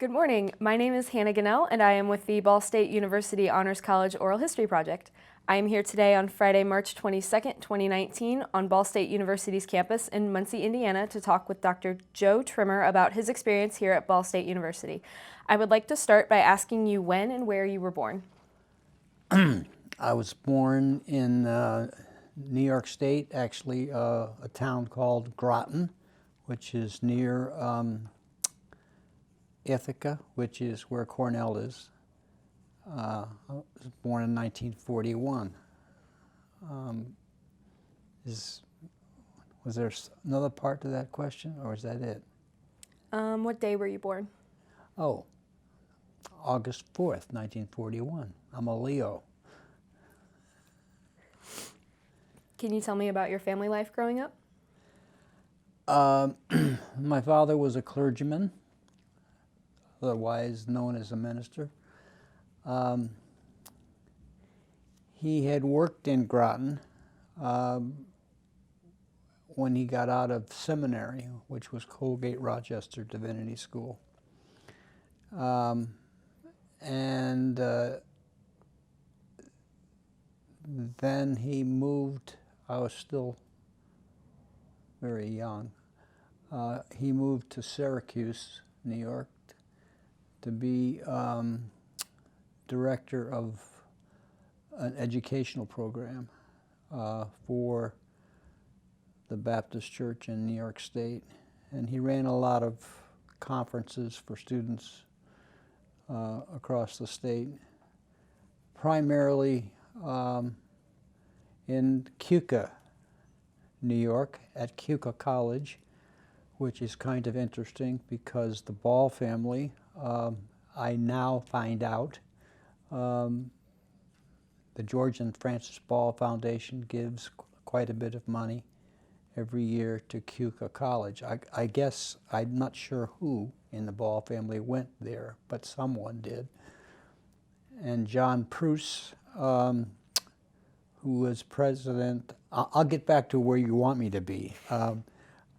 Good morning. My name is Hannah Gunnell, and I am with the Ball State University Honors College Oral History Project. I am here today on Friday, March 22nd, 2019, on Ball State University's campus in Muncie, Indiana, to talk with Dr. Joe Trimmer about his experience here at Ball State University. I would like to start by asking you when and where you were born. I was born in New York State, actually a town called Groton, which is near Ithaca, which is where Cornell is. I was born in 1941. Was there another part to that question, or is that it? What day were you born? Oh, August 4th, 1941. I'm a Leo. Can you tell me about your family life growing up? My father was a clergyman, otherwise known as a minister. He had worked in Groton when he got out of seminary, which was Colgate Rochester Divinity School. Then he moved. I was still very young. He moved to Syracuse, New York, to be director of an educational program for the Baptist Church in New York State. And he ran a lot of conferences for students across the state, primarily in Keuka, New York, at Keuka College, which is kind of interesting because the Ball family, I now find out, the George and Frances Ball Foundation gives quite a bit of money every year to Keuka College. I guess, I'm not sure who in the Ball family went there, but someone did. And John Pruce, who was president, I'll get back to where you want me to be,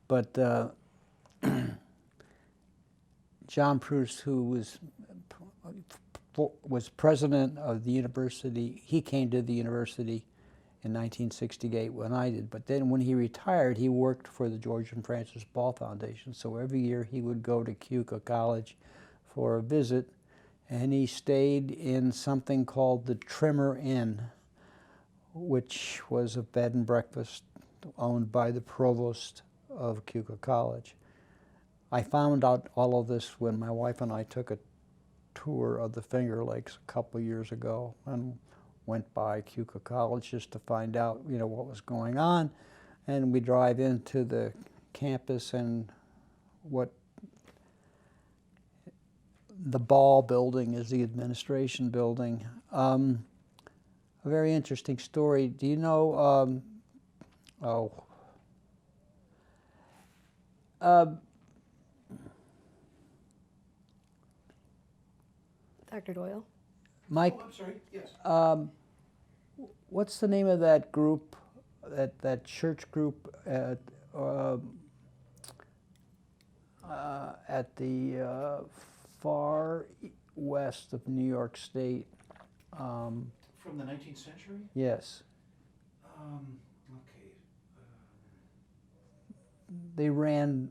but John Pruce, who was president of the university, he came to the university in 1968 when I did, but then when he retired, he worked for the George and Frances Ball Foundation, so every year he would go to Keuka College for a visit, and he stayed in something called the Trimmer Inn, which was a bed and breakfast owned by the provost of Keuka College. I found out all of this when my wife and I took a tour of the Finger Lakes a couple years ago and went by Keuka College just to find out, what was going on. And we drive into the campus, and what the Ball building is the administration building. A very interesting story. Do you know, Dr. Doyle? Mike? Oh, I'm sorry, yes. What's the name of that group, that church group at the far west of New York State? From the 19th century? Yes. Okay. They ran.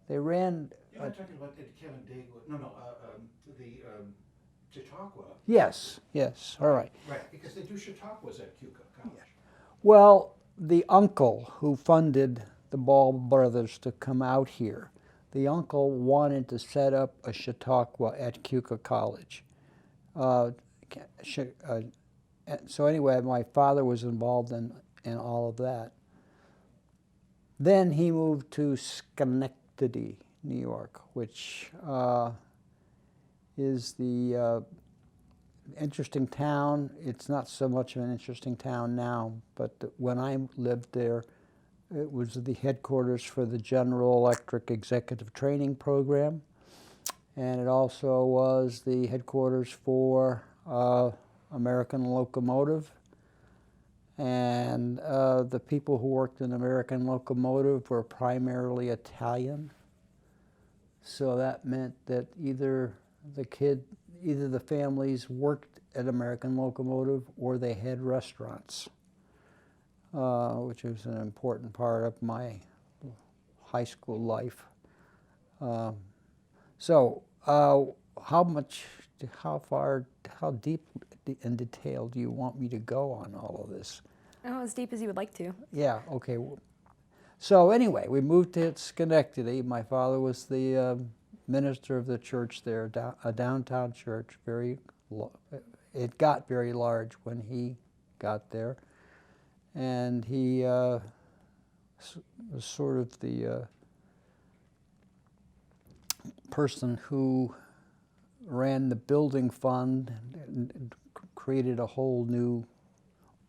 You're not talking about the Kevin Dago? No, the Chautauqua. Yes. All right. Right, because they do Chautauquas at Keuka College. Well, the uncle who funded the Ball brothers to come out here, the uncle wanted to set up a Chautauqua at Keuka College. So anyway, my father was involved in all of that. Then he moved to Schenectady, New York, which is the interesting town. It's not so much of an interesting town now, but when I lived there, it was the headquarters for the General Electric Executive Training Program, and it also was the headquarters for American Locomotive, And the people who worked in American Locomotive were primarily Italian. So that meant that either the families worked at American Locomotive or they had restaurants, which was an important part of my high school life. How deep and detailed do you want me to go on all of this? Oh, as deep as you would like to. Yeah, okay. So anyway, we moved to Schenectady. My father was the minister of the church there, a downtown church. It got very large when he got there. And he was sort of the person who ran the building fund and created a whole new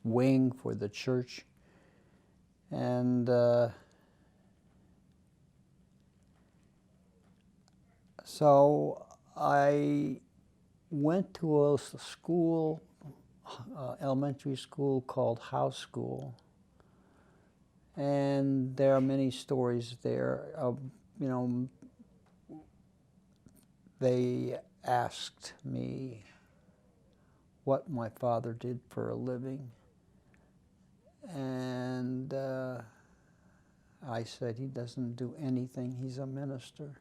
wing for the church. And so I went to a school, elementary school called House School. And there are many stories there of, they asked me what my father did for a living. And I said, he doesn't do anything, he's a minister.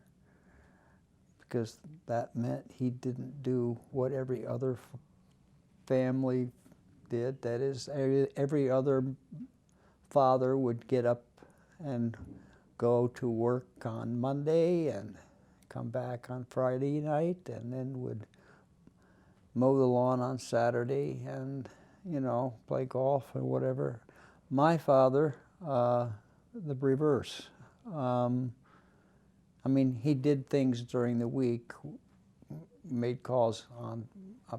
Because that meant he didn't do what every other family did. That is, every other father would get up and go to work on Monday and come back on Friday night, and then would mow the lawn on Saturday and, play golf or whatever. My father, the reverse. He did things during the week, made calls on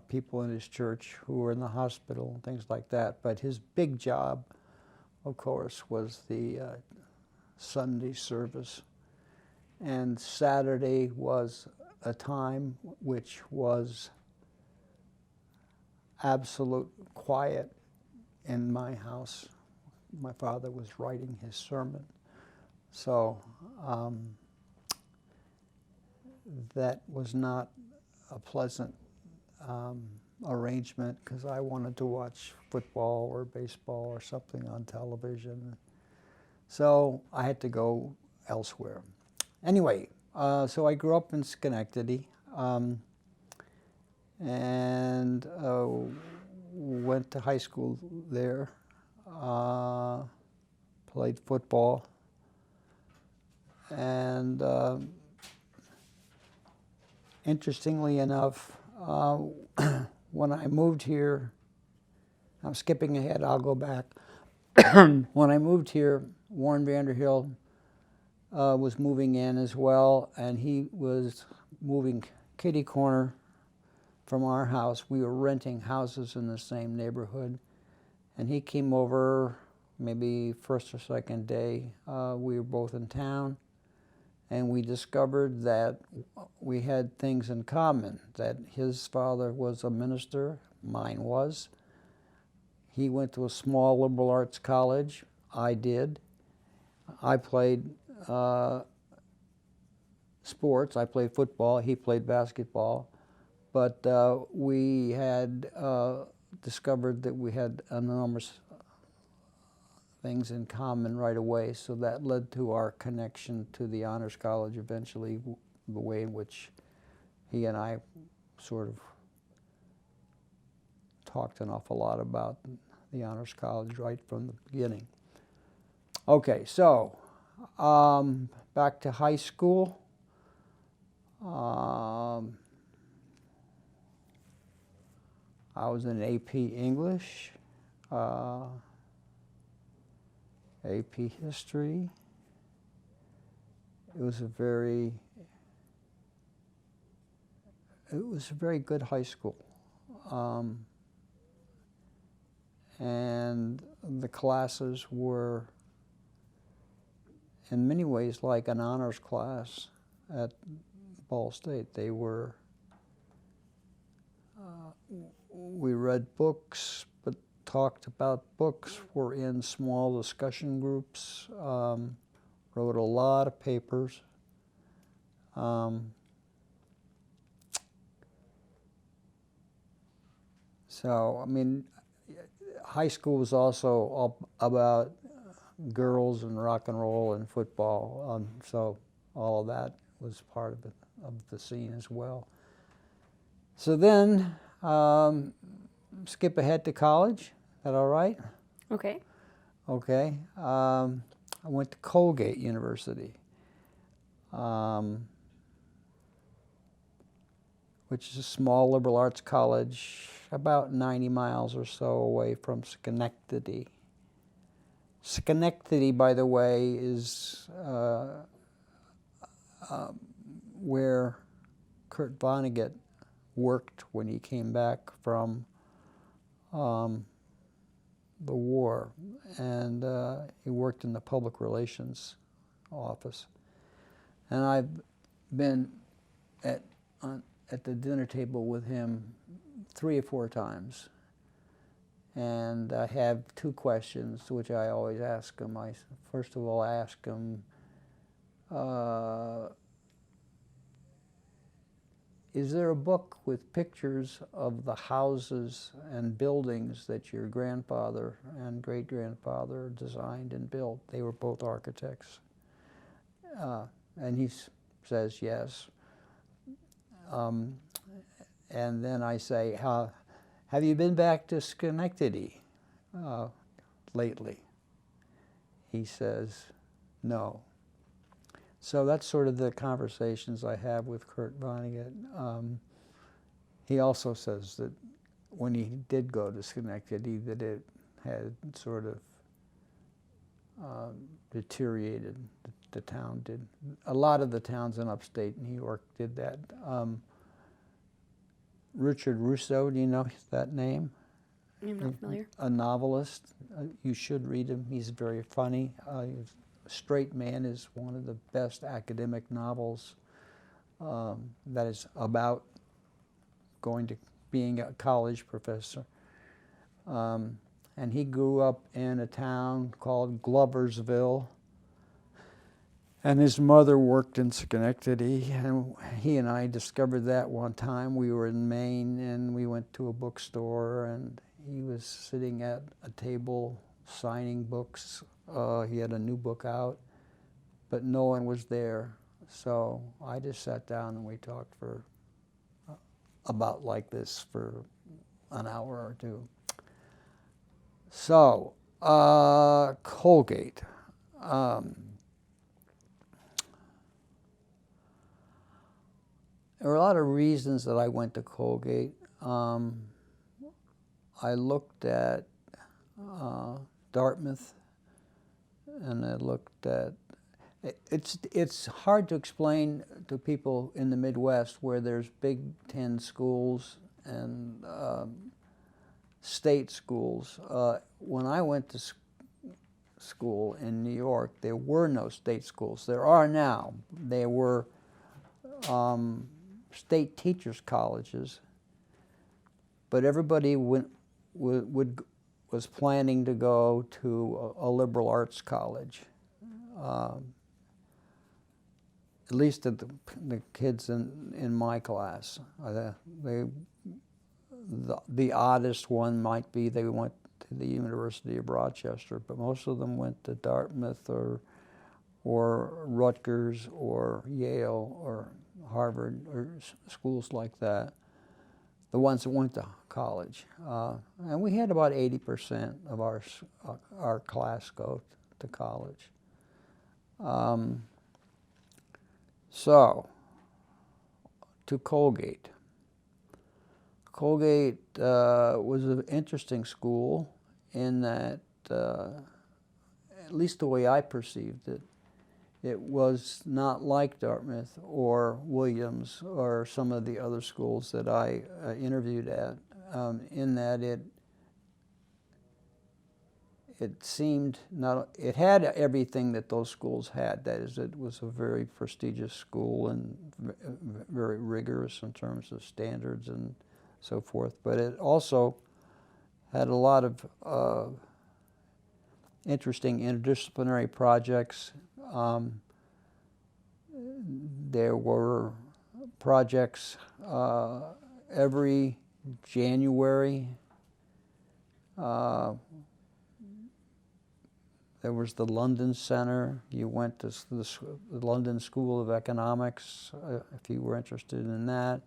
people in his church who were in the hospital and things like that. But his big job, of course, was the Sunday service. And Saturday was a time which was absolute quiet in my house. My father was writing his sermon. So that was not a pleasant arrangement, because I wanted to watch football or baseball or something on television. So I had to go elsewhere. Anyway, so I grew up in Schenectady and went to high school there, played football, and interestingly enough, when I moved here, I'm skipping ahead, I'll go back. When I moved here, Warren Vanderhill was moving in as well, and he was moving kitty corner from our house. We were renting houses in the same neighborhood, and he came over maybe first or second day. We were both in town, and we discovered that we had things in common, that his father was a minister, mine was. He went to a small liberal arts college. I did. I played sports. I played football. He played basketball. But we had discovered that we had enormous things in common right away, so that led to our connection to the Honors College eventually, the way in which he and I sort of talked an awful lot about the Honors College right from the beginning. Okay, so back to high school. I was in AP English, AP History. It was a very good high school. And the classes were in many ways like an honors class at Ball State. They were, we read books, but talked about books, were in small discussion groups, wrote a lot of papers. So, I mean, high school was also all about girls and rock and roll and football, so all of that was part of the scene as well. So then, skip ahead to college. Is that all right? Okay. Okay. I went to Colgate University, which is a small liberal arts college about 90 miles or so away from Schenectady. Schenectady, by the way, is where Kurt Vonnegut worked when he came back from the war, and he worked in the public relations office. And I've been at the dinner table with him 3 or 4 times, and I have 2 questions which I always ask him. First of all, I ask him, is there a book with pictures of the houses and buildings that your grandfather and great-grandfather designed and built? They were both architects. And he says yes. And then I say, have you been back to Schenectady lately? He says, no. So that's sort of the conversations I have with Kurt Vonnegut. He also says that when he did go to Schenectady, that it had sort of deteriorated. The town did. A lot of the towns in upstate New York did that. Richard Russo, do you know that name? I'm not familiar. A novelist. You should read him. He's very funny. Straight Man is one of the best academic novels that is about going to being a college professor. And he grew up in a town called Gloversville. And his mother worked in Schenectady, and he and I discovered that one time. We were in Maine, and we went to a bookstore, and he was sitting at a table signing books. He had a new book out, but no one was there. So I just sat down and we talked for about like this for an hour or 2. So, Colgate. There were a lot of reasons that I went to Colgate. I looked at Dartmouth, and I looked at, it's hard to explain to people in the Midwest where there's Big Ten schools and state schools. When I went to school in New York, there were no state schools. There are now. There were state teachers' colleges, but everybody was planning to go to a liberal arts college. At least the kids in my class. The oddest one might be they went to the University of Rochester, but most of them went to Dartmouth or Rutgers or Yale or Harvard or schools like that, the ones that went to college. And we had about 80% of our class go to college. So, to Colgate. Colgate was an interesting school in that, at least the way I perceived it, it was not like Dartmouth or Williams or some of the other schools that I interviewed at, in that it seemed it had everything that those schools had. That is, it was a very prestigious school and very rigorous in terms of standards and so forth. But it also had a lot of interesting interdisciplinary projects. There were projects every January. There was the London Center. You went to the London School of Economics if you were interested in that.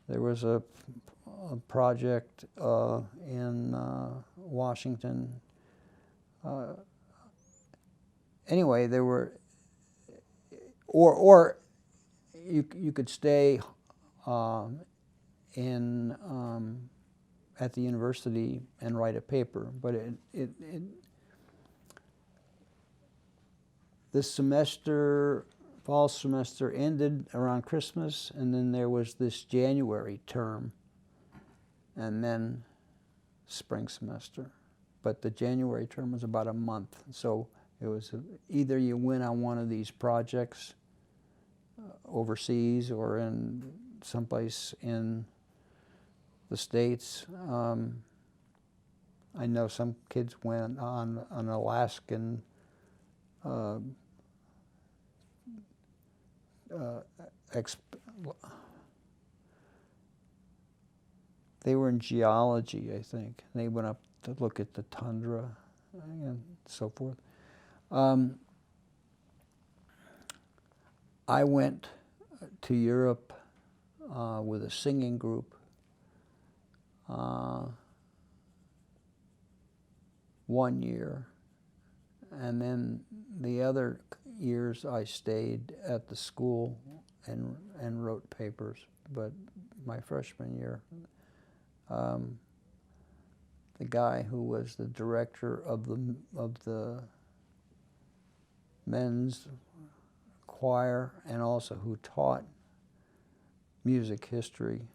There was a project in Washington. Anyway, there were, or you could stay in at the university and write a paper, but this semester, fall semester, ended around Christmas, and then there was this January term, and then spring semester. But the January term was about a month, so it was either you went on one of these projects overseas or in someplace in the States. I know some kids went on an Alaskan they were in geology, I think. They went up to look at the tundra and so forth. I went to Europe with a singing group. 1 year, and then the other years I stayed at the school and wrote papers. But my freshman year, the guy who was the director of the men's choir and also who taught music history,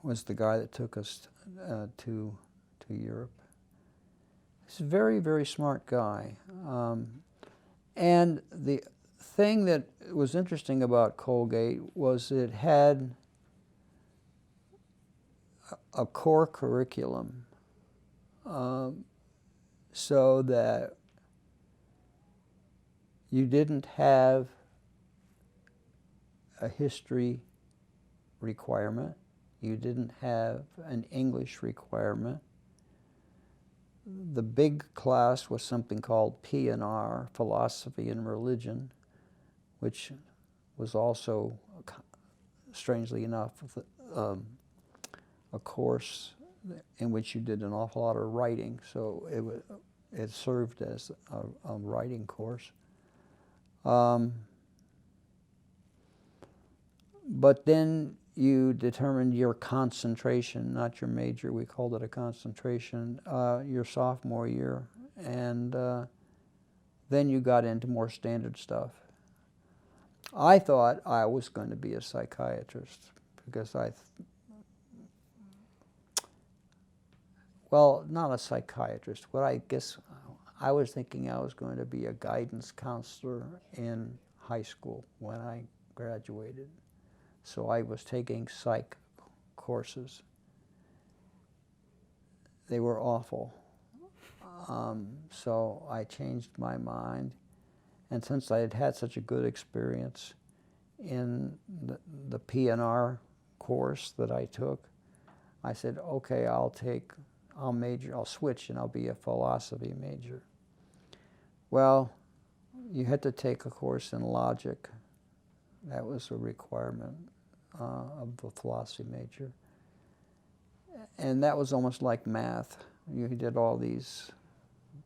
was the guy that took us to Europe. He's a very, very smart guy. And the thing that was interesting about Colgate was it had a core curriculum, so that you didn't have a history requirement. You didn't have an English requirement. The big class was something called P&R, Philosophy and Religion, which was also, strangely enough, a course in which you did an awful lot of writing. So it served as a writing course. But then you determined your concentration, not your major. We called it a concentration, your sophomore year. And then you got into more standard stuff. I thought I was going to be a psychiatrist because well, not a psychiatrist, but I guess I was thinking I was going to be a guidance counselor in high school when I graduated. So I was taking psych courses. They were awful. So I changed my mind. And since I had had such a good experience in the P&R course that I took, I said, okay, I'll switch and I'll be a philosophy major. Well, you had to take a course in logic. That was a requirement of the philosophy major. And that was almost like math. You did all these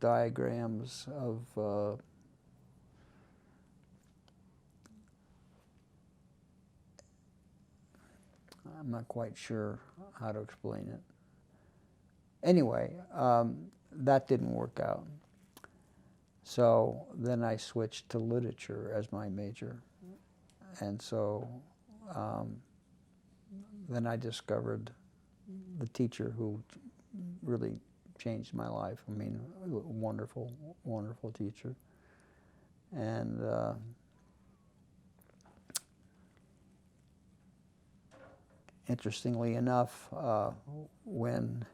diagrams of I'm not quite sure how to explain it. Anyway, that didn't work out. So then I switched to literature as my major. And so then I discovered the teacher who really changed my life. I mean, a wonderful, wonderful teacher. And interestingly enough, when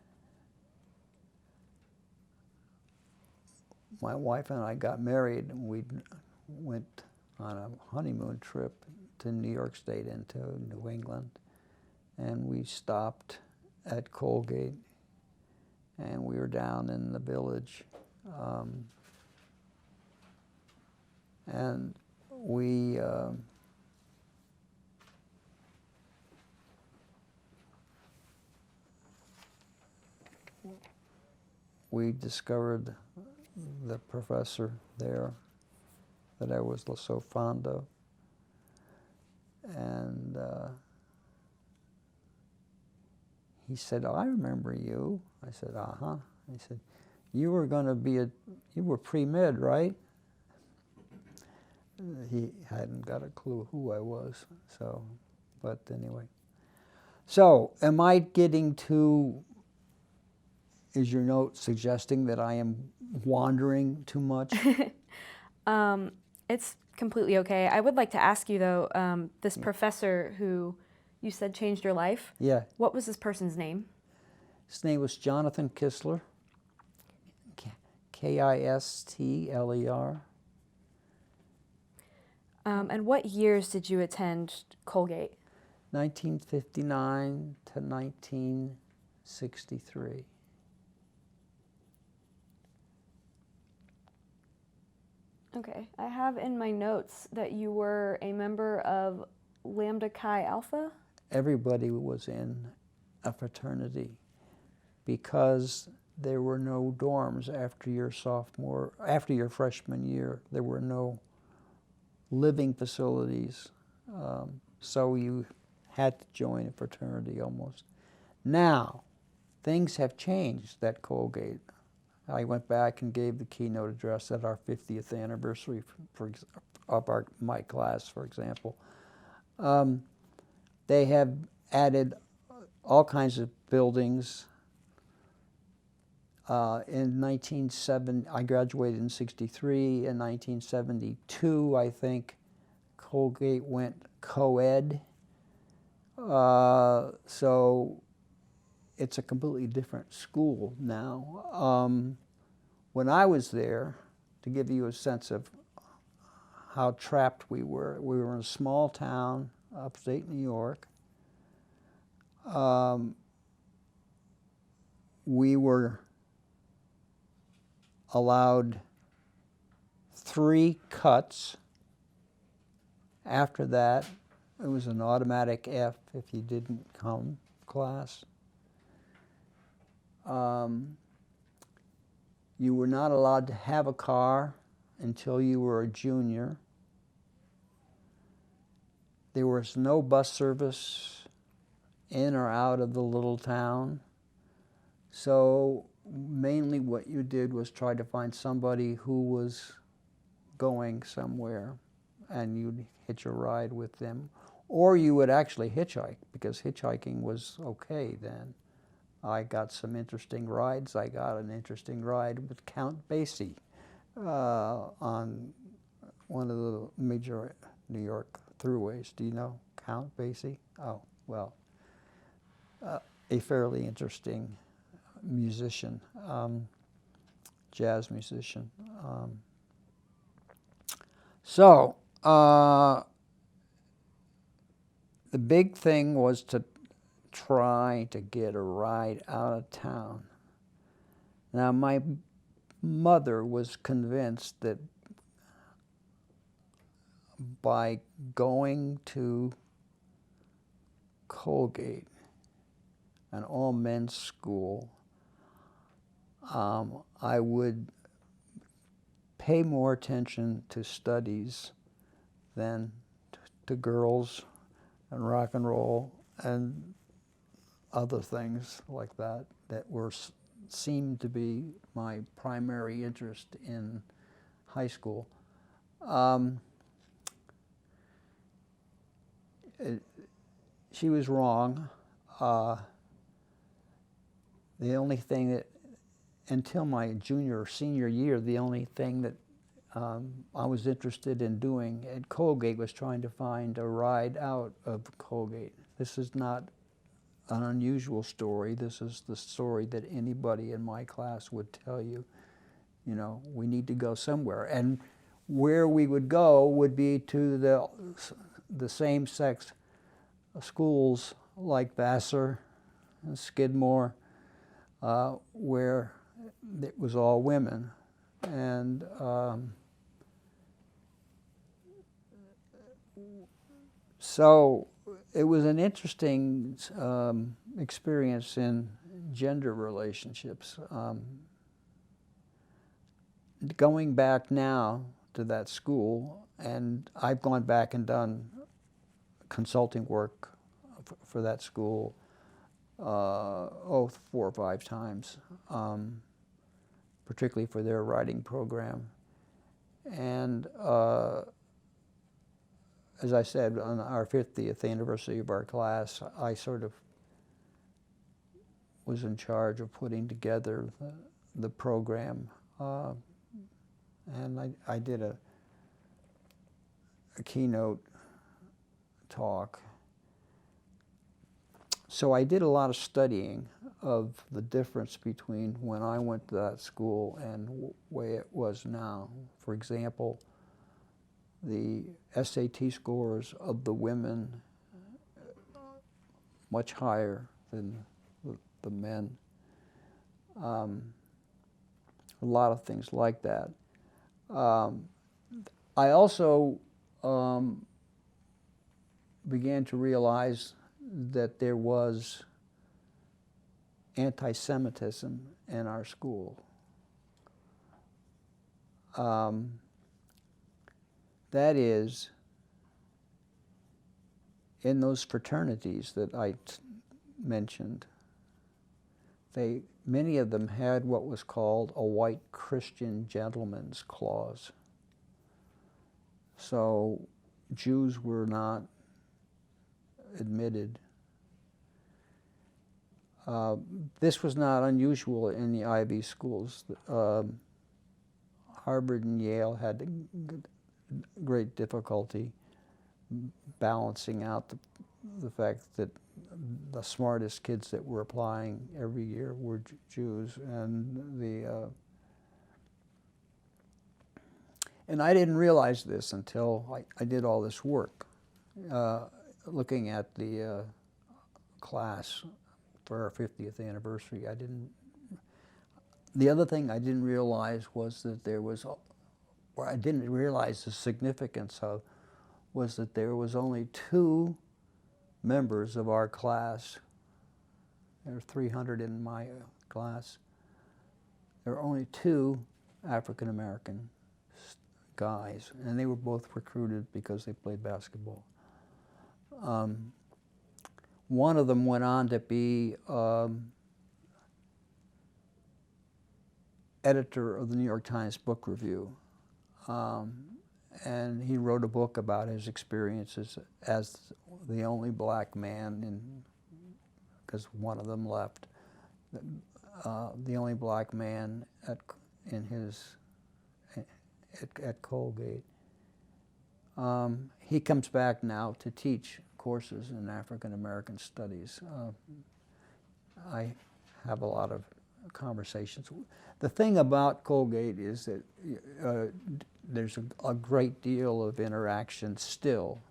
my wife and I got married, we went on a honeymoon trip to New York State and to New England, and we stopped at Colgate, and we were down in the village, and we discovered the professor there that I was so fond of, and he said, "I remember you." I said, "Uh-huh." He said, "You were going to be you were pre-med, right?" He hadn't got a clue who I was, so, but anyway. So, am I getting too, is your note suggesting that I am wandering too much? It's completely okay. I would like to ask you, though, this professor who you said changed your life, Yeah. what was this person's name? His name was Jonathan Kistler, Kistler. And what years did you attend Colgate? 1959 to 1963. Okay. I have in my notes that you were a member of Lambda Chi Alpha? Everybody was in a fraternity because there were no dorms after your freshman year. There were no living facilities, so you had to join a fraternity almost. Now, things have changed at Colgate. I went back and gave the keynote address at our 50th anniversary of my class, for example. They have added all kinds of buildings. In 1970, I graduated in 63. In 1972, I think, Colgate went co-ed. So it's a completely different school now. When I was there, to give you a sense of how trapped we were in a small town, upstate New York. We were allowed 3 cuts. After that, it was an automatic F if you didn't come to class. You were not allowed to have a car until you were a junior. There was no bus service in or out of the little town. So mainly what you did was try to find somebody who was going somewhere, and you'd hitch a ride with them. Or you would actually hitchhike, because hitchhiking was okay then. I got some interesting rides. I got an interesting ride with Count Basie on one of the major New York throughways. Do you know Count Basie? Oh, well, a fairly interesting musician, jazz musician. So the big thing was to try to get a ride out of town. Now, my mother was convinced that by going to Colgate, an all-men's school, I would pay more attention to studies than to girls and rock and roll and other things like that seemed to be my primary interest in high school. She was wrong. The only thing that, until my junior or senior year, the only thing that I was interested in doing at Colgate was trying to find a ride out of Colgate. This is not an unusual story. This is the story that anybody in my class would tell you. You know, we need to go somewhere. And where we would go would be to the same-sex schools like Vassar and Skidmore, where it was all women. And so it was an interesting experience in gender relationships. Going back now to that school, and I've gone back and done consulting work for that school 4 or 5 times, particularly for their writing program. And as I said, on our 50th anniversary of our class, I sort of was in charge of putting together the program. And I did a keynote talk. So I did a lot of studying of the difference between when I went to that school and the way it was now. For example, the SAT scores of the women much higher than the men. A lot of things like that. I also began to realize that there was anti-Semitism in our school. That is, in those fraternities that I mentioned, many of them had what was called a white Christian gentleman's clause. So Jews were not admitted. This was not unusual in the Ivy schools. Harvard and Yale had great difficulty balancing out the fact that the smartest kids that were applying every year were Jews, and I didn't realize this until I did all this work, looking at the class for our 50th anniversary. The other thing I didn't realize was that there was, or I didn't realize the significance of, was that there was only 2 members of our class. There were 300 in my class. There were only 2 African American guys, and they were both recruited because they played basketball. One of them went on to be editor of the New York Times Book Review. And he wrote a book about his experiences as the only black man, because one of them left, the only black man at Colgate. He comes back now to teach courses in African American studies. I have a lot of conversations. The thing about Colgate is that there's a great deal of interaction still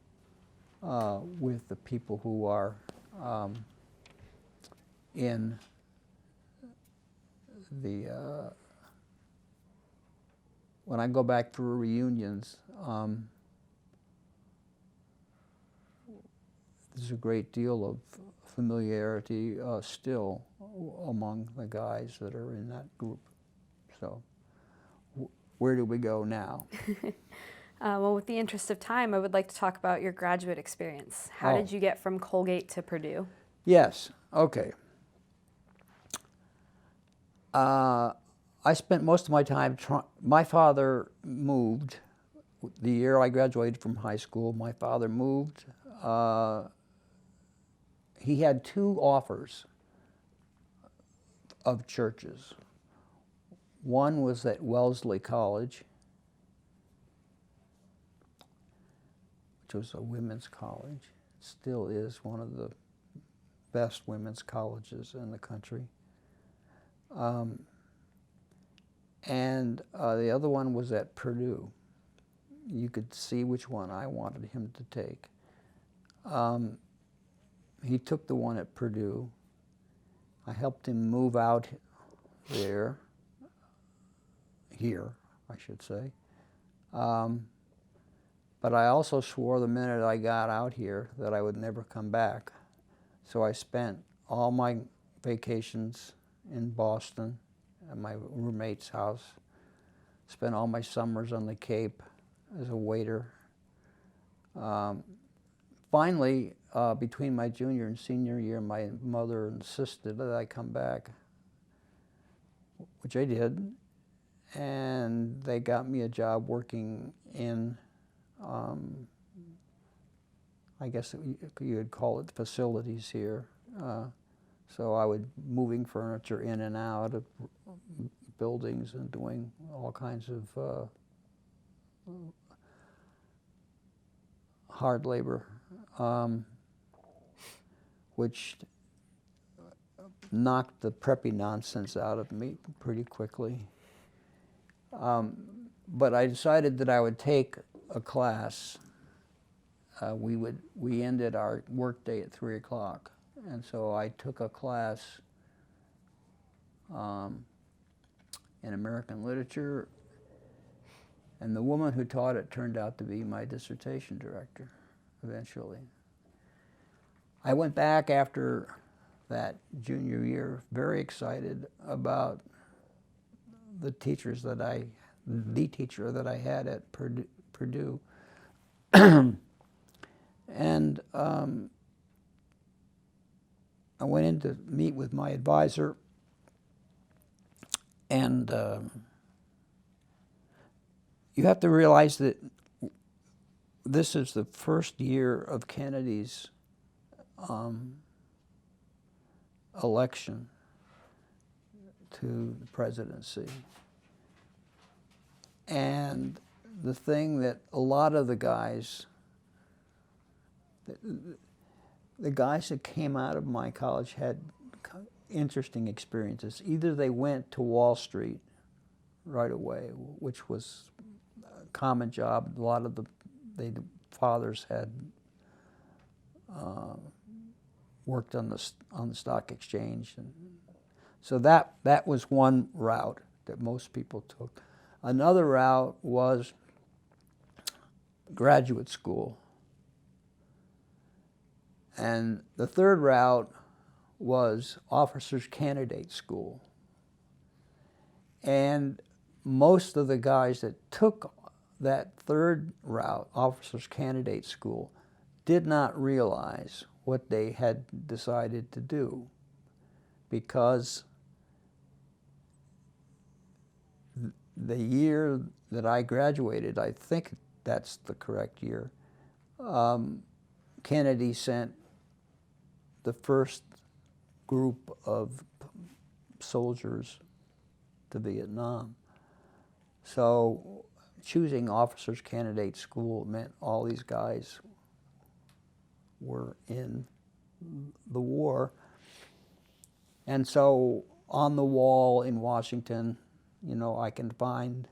with the people who are in the when I go back for reunions, there's a great deal of familiarity still among the guys that are in that group. So where do we go now? Well, with the interest of time, I would like to talk about your graduate experience. How did you get from Colgate to Purdue? Yes, okay. I spent most of my time my father moved. The year I graduated from high school, my father moved. He had 2 offers of churches. One was at Wellesley College, which was a women's college. It still is one of the best women's colleges in the country. And the other one was at Purdue. You could see which one I wanted him to take. He took the one at Purdue. I helped him move out here, I should say. But I also swore the minute I got out here that I would never come back. So I spent all my vacations in Boston at my roommate's house, spent all my summers on the Cape as a waiter. Finally, between my junior and senior year, my mother insisted that I come back, which I did, and they got me a job working in, I guess you would call it facilities here. So I would moving furniture in and out of buildings and doing all kinds of hard labor, which knocked the preppy nonsense out of me pretty quickly. But I decided that I would take a class. We ended our workday at 3 o'clock, and so I took a class in American literature, and the woman who taught it turned out to be my dissertation director eventually. I went back after that junior year very excited about the teacher that I had at Purdue. And I went in to meet with my advisor, and you have to realize that this is the first year of Kennedy's election to the presidency. And the thing that a lot of the guys that came out of my college had interesting experiences. Either they went to Wall Street right away, which was a common job. A lot of the fathers had worked on the stock exchange, and so that was one route that most people took. Another route was graduate school. And the third route was officers candidate school. And most of the guys that took that third route, officers candidate school, did not realize what they had decided to do, because the year that I graduated, I think that's the correct year, Kennedy sent the first group of soldiers to Vietnam. So choosing officers candidate school meant all these guys were in the war. And so on the wall in Washington, you know, I can find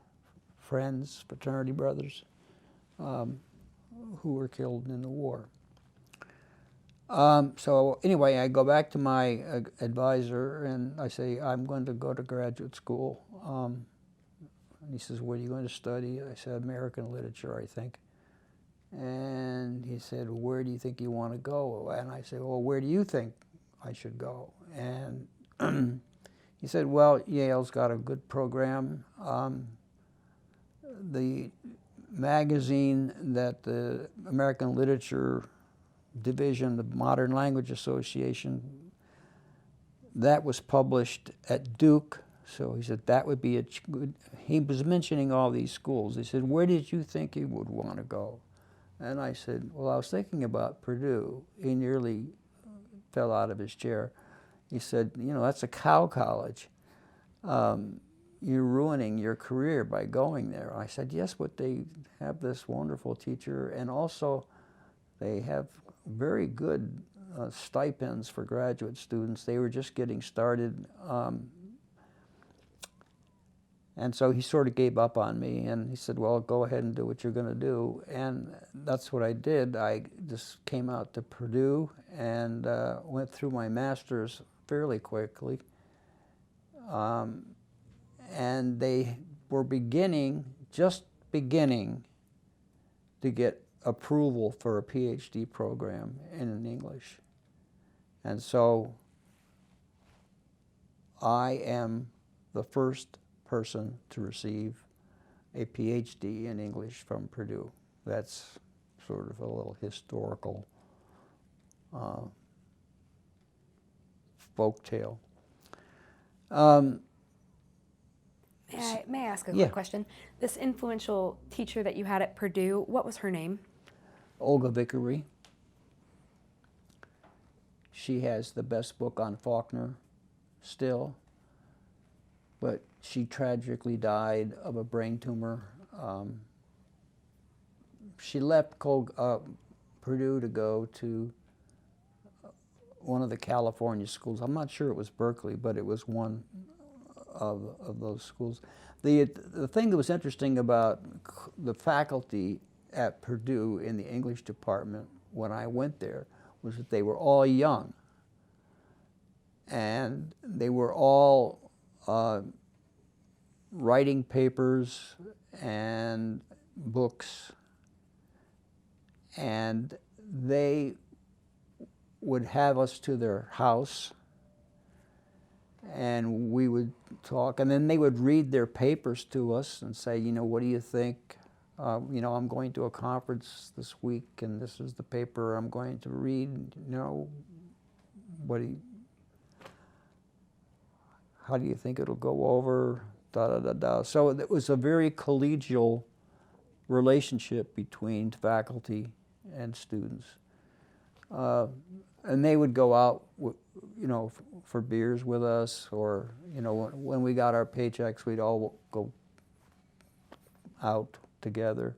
friends, fraternity brothers, who were killed in the war. So anyway, I go back to my advisor and I say, I'm going to go to graduate school. And he says, what are you going to study? I said, American literature, I think. And he said, well, where do you think you want to go? And I said, well, where do you think I should go? And he said, well, Yale's got a good program. The magazine that the American Literature Division, the Modern Language Association, that was published at Duke. So he said that would be a good, he was mentioning all these schools. He said, where did you think you would want to go? And I said, well, I was thinking about Purdue. He nearly fell out of his chair. He said, you know, that's a cow college. You're ruining your career by going there. I said, yes, but they have this wonderful teacher, and also they have very good stipends for graduate students. They were just getting started. And so he sort of gave up on me, and he said, well, go ahead and do what you're going to do. And that's what I did. I just came out to Purdue and went through my master's fairly quickly. And they were just beginning to get approval for a PhD program in English. And so I am the first person to receive a PhD in English from Purdue. That's sort of a little historical folktale. May I ask a Yeah. quick question? This influential teacher that you had at Purdue, what was her name? Olga Vickery. She has the best book on Faulkner still, but she tragically died of a brain tumor. She left Purdue to go to one of the California schools. I'm not sure it was Berkeley, but it was one of those schools. The thing that was interesting about the faculty at Purdue in the English department when I went there was that they were all young, and they were all writing papers and books, and they would have us to their house, and we would talk, and then they would read their papers to us and say, you know, what do you think? You know, I'm going to a conference this week, and this is the paper I'm going to read. You know, how do you think it'll go over? Da da da da. So it was a very collegial relationship between faculty and students, and they would go out, you know, for beers with us, or you know, when we got our paychecks, we'd all go out together.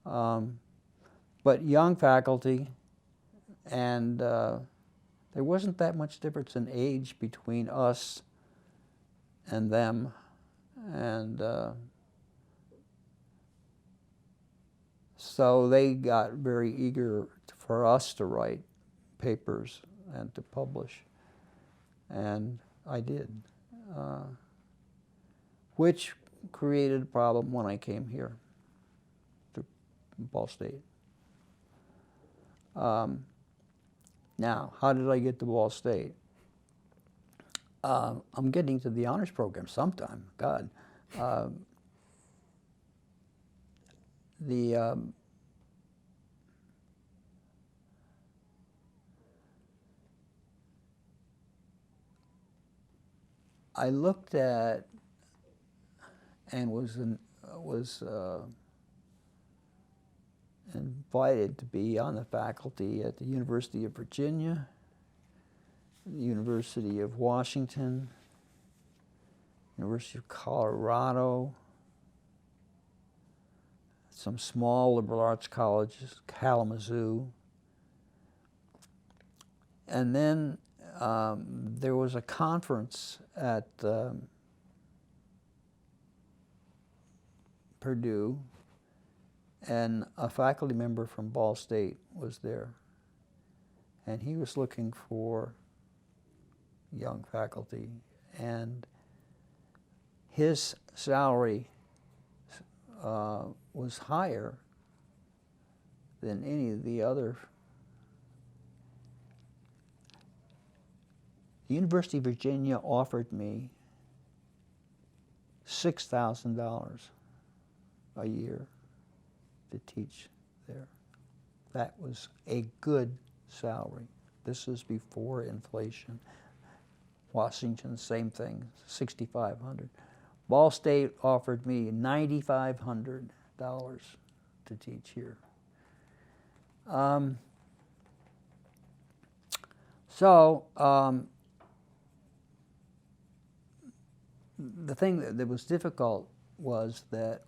But young faculty, and there wasn't that much difference in age between us and them, and so they got very eager for us to write papers and to publish, and I did, which created a problem when I came here to Ball State. Now, how did I get to Ball State? I'm getting to the honors program sometime, God. I looked at and was invited to be on the faculty at the University of Virginia, the University of Washington, University of Colorado, some small liberal arts colleges, Kalamazoo, and then there was a conference at Purdue, and a faculty member from Ball State was there, and he was looking for young faculty, and his salary was higher than any of the other. The University of Virginia offered me $6,000 a year to teach there. That was a good salary. This is before inflation. Washington, same thing, $6,500. Ball State offered me $9,500 to teach here. The thing that was difficult was that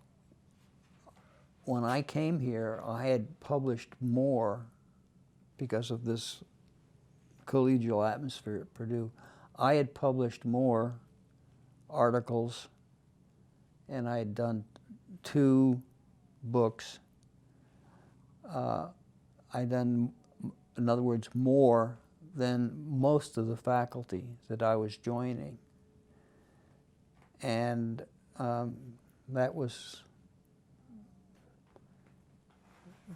when I came here, I had published more because of this collegial atmosphere at Purdue. I had published more articles, and I had done 2 books. I'd done, in other words, more than most of the faculty that I was joining. And that was,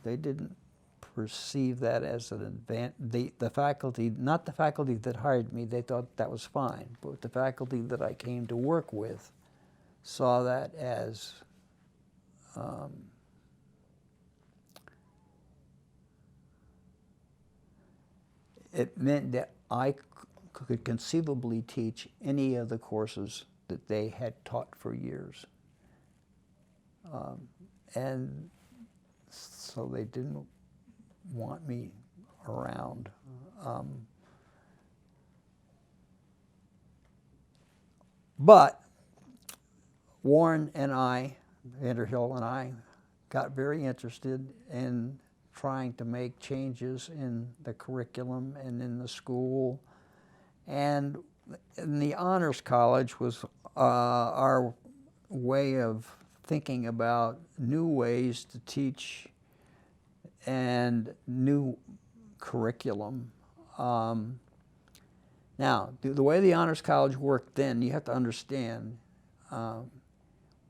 they didn't perceive that as an advantage. The faculty, not the faculty that hired me, they thought that was fine, but the faculty that I came to work with saw that as it meant that I could conceivably teach any of the courses that they had taught for years. And so they didn't want me around. But Warren and I, Vanderhill and I, got very interested in trying to make changes in the curriculum and in the school. And in the Honors College was our way of thinking about new ways to teach and new curriculum. Now, the way the Honors College worked then, you have to understand,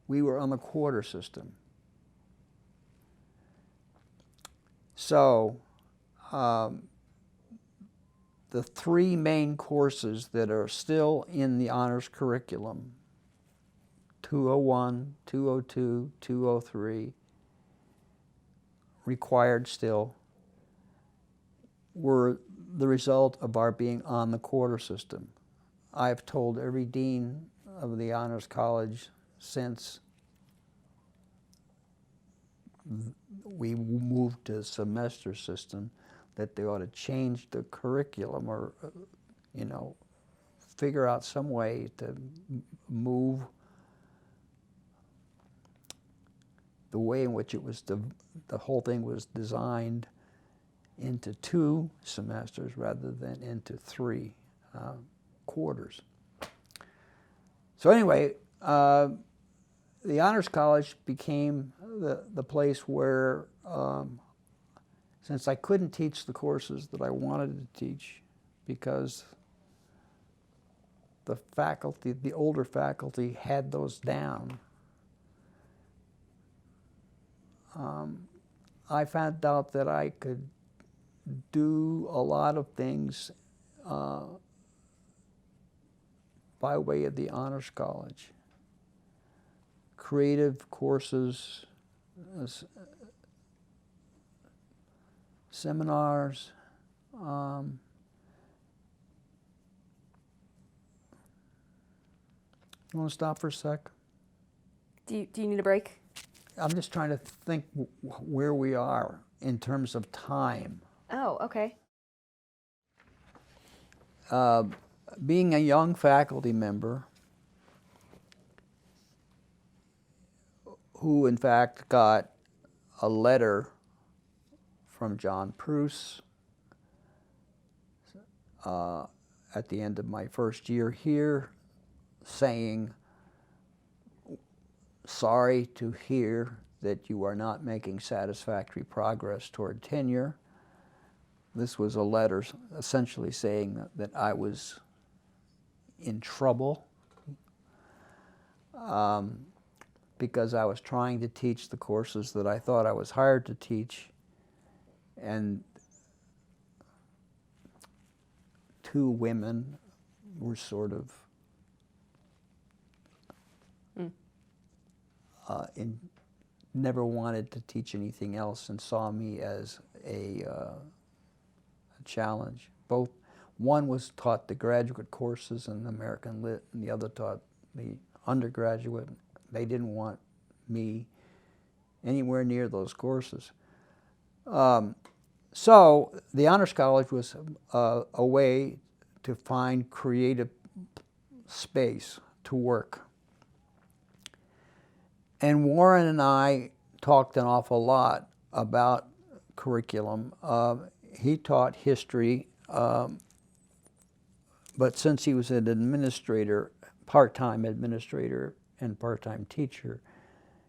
we were on the quarter system. So, the 3 main courses that are still in the honors curriculum, 201, 202, 203, required still, were the result of our being on the quarter system. I've told every dean of the Honors College since we moved to a semester system that they ought to change the curriculum or, you know, figure out some way to move the way in which it was, the whole thing was designed into 2 semesters rather than into 3 quarters. So anyway, the Honors College became the place where, since I couldn't teach the courses that I wanted to teach because the faculty, the older faculty, had those down, I found out that I could do a lot of things by way of the Honors College. Creative courses, seminars, you want to stop for a sec? Do you need a break? I'm just trying to think where we are in terms of time. Oh, okay. Being a young faculty member who in fact got a letter from John Pruce at the end of my first year here saying, sorry to hear that you are not making satisfactory progress toward tenure. This was a letter essentially saying that I was in trouble because I was trying to teach the courses that I thought I was hired to teach, and 2 women were sort of never wanted to teach anything else and saw me as a challenge. Both, one was taught the graduate courses in American Lit, and the other taught the undergraduate. They didn't want me anywhere near those courses. So the Honors College was a way to find creative space to work. And Warren and I talked an awful lot about curriculum. He taught history but since he was an administrator, part-time administrator and part-time teacher,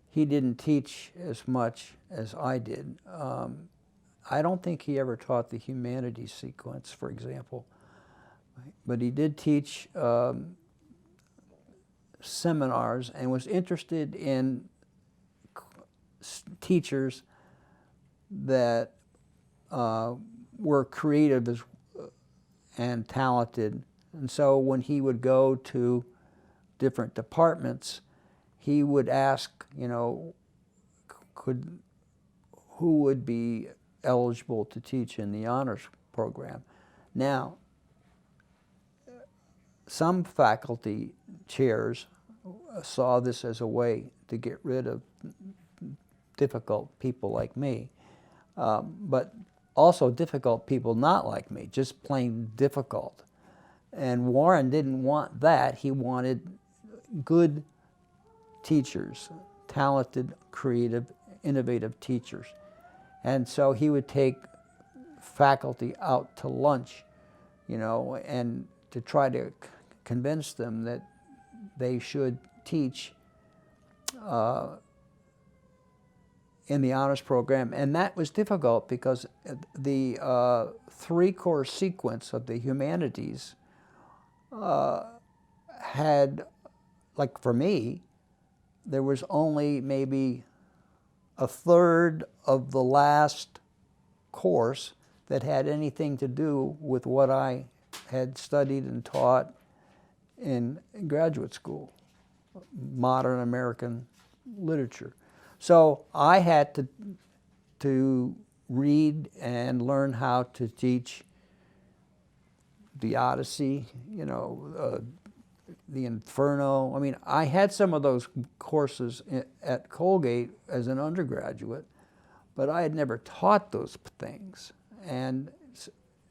he didn't teach as much as I did. I don't think he ever taught the humanities sequence, for example, but he did teach seminars and was interested in teachers that were creative and talented. And so when he would go to different departments, he would ask, you know, who would be eligible to teach in the honors program. Now, some faculty chairs saw this as a way to get rid of difficult people like me, but also difficult people not like me, just plain difficult. And Warren didn't want that. He wanted good teachers, talented, creative, innovative teachers. And so he would take faculty out to lunch, you know, and to try to convince them that they should teach in the honors program. And that was difficult because the three-course sequence of the humanities had, like for me, there was only maybe a third of the last course that had anything to do with what I had studied and taught in graduate school, modern American literature. So I had to read and learn how to teach the Odyssey, you know, the Inferno. I mean, I had some of those courses at Colgate as an undergraduate, but I had never taught those things. And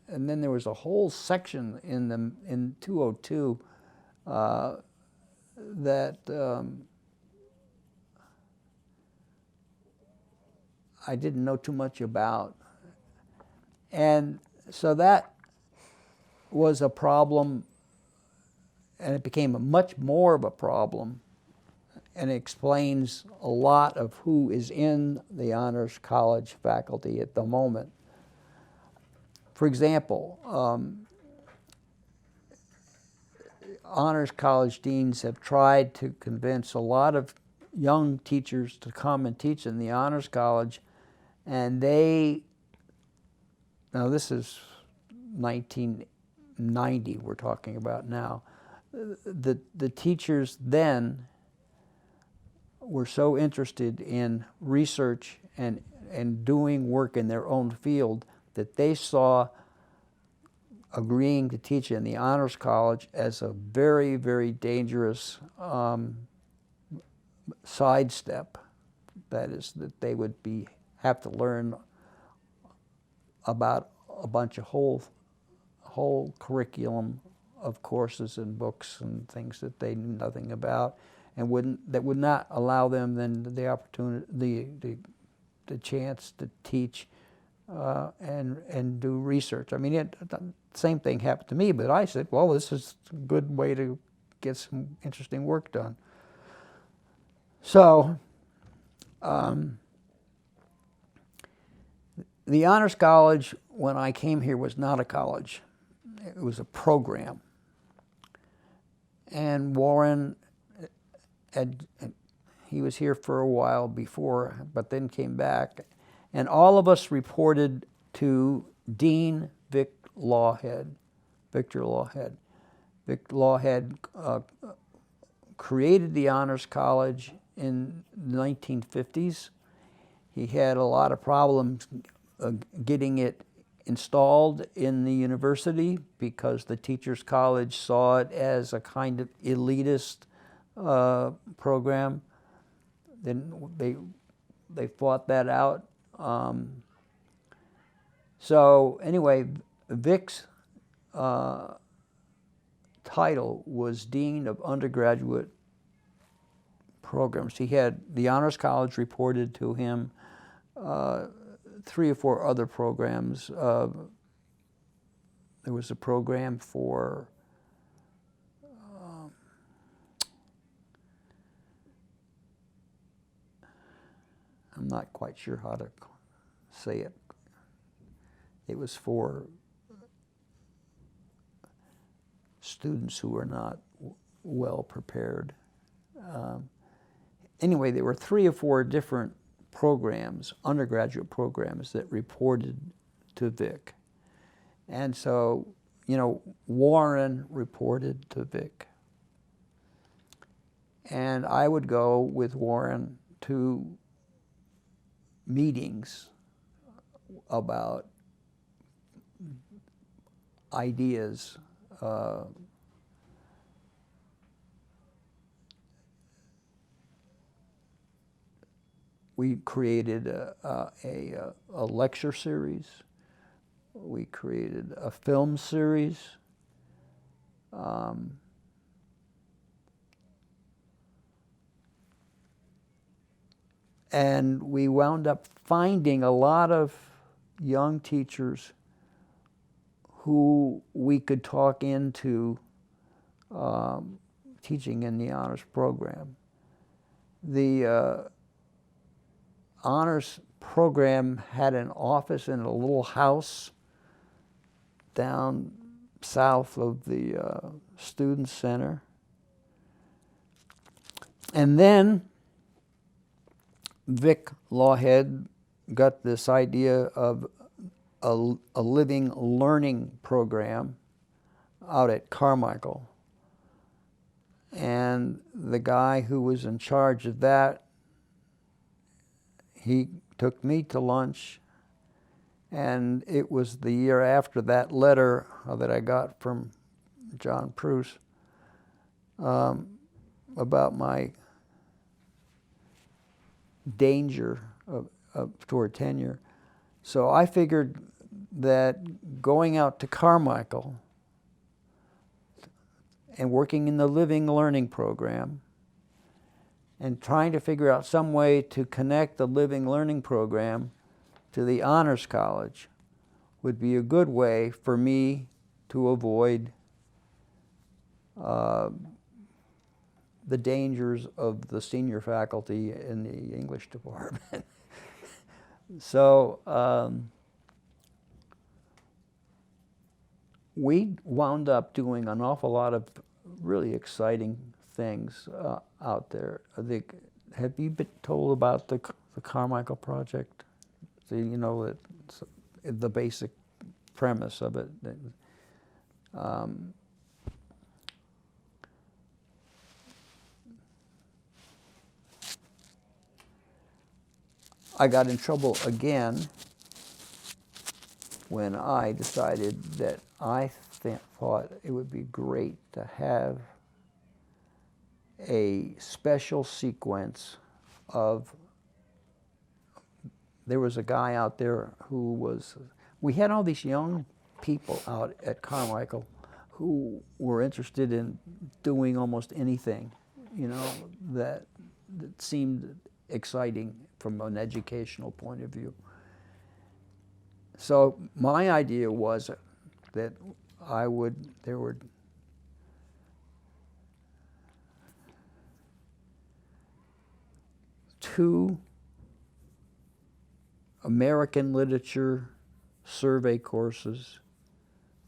then there was a whole section in 202 that I didn't know too much about. And so that was a problem, and it became much more of a problem, and it explains a lot of who is in the Honors College faculty at the moment. For example, Honors College deans have tried to convince a lot of young teachers to come and teach in the Honors College, and now this is 1990 we're talking about now. The teachers then were so interested in research and doing work in their own field that they saw agreeing to teach in the Honors College as a very, very dangerous sidestep. That is, that they would have to learn about a bunch of whole curriculum of courses and books and things that they knew nothing about, and that would not allow them then the opportunity, the chance to teach and do research. I mean, the same thing happened to me, but I said, well, this is a good way to get some interesting work done. So the Honors College, when I came here, was not a college. It was a program. And Warren, he was here for a while before, but then came back. And all of us reported to Dean Victor Lawhead. Victor Lawhead created the Honors College in the 1950s. He had a lot of problems getting it installed in the university because the Teachers College saw it as a kind of elitist program. Then they fought that out. So anyway, Vic's title was Dean of Undergraduate Programs. He had the Honors College reported to him, 3 or 4 other programs. There was a program for I'm not quite sure how to say it. It was for students who were not well prepared. Anyway, there were 3 or 4 different programs, undergraduate programs, that reported to Vic. And so, you know, Warren reported to Vic. And I would go with Warren to meetings about ideas. We created a lecture series. We created a film series. And we wound up finding a lot of young teachers who we could talk into teaching in the honors program. The honors program had an office in a little house down south of the student center. And then Vic Lawhead got this idea of a living learning program out at Carmichael. And the guy who was in charge of that, he took me to lunch, and it was the year after that letter that I got from John Pruce about my danger toward tenure. So I figured that going out to Carmichael and working in the living learning program and trying to figure out some way to connect the living learning program to the honors college would be a good way for me to avoid the dangers of the senior faculty in the English department. So we wound up doing an awful lot of really exciting things out there. Have you been told about the Carmichael Project? So, you know, the basic premise of it. I got in trouble again when I decided that I thought it would be great to have a special sequence of, there was a guy out there who was, we had all these young people out at Carmichael who were interested in doing almost anything, you know, that seemed exciting from an educational point of view. So my idea was that there would two American literature survey courses,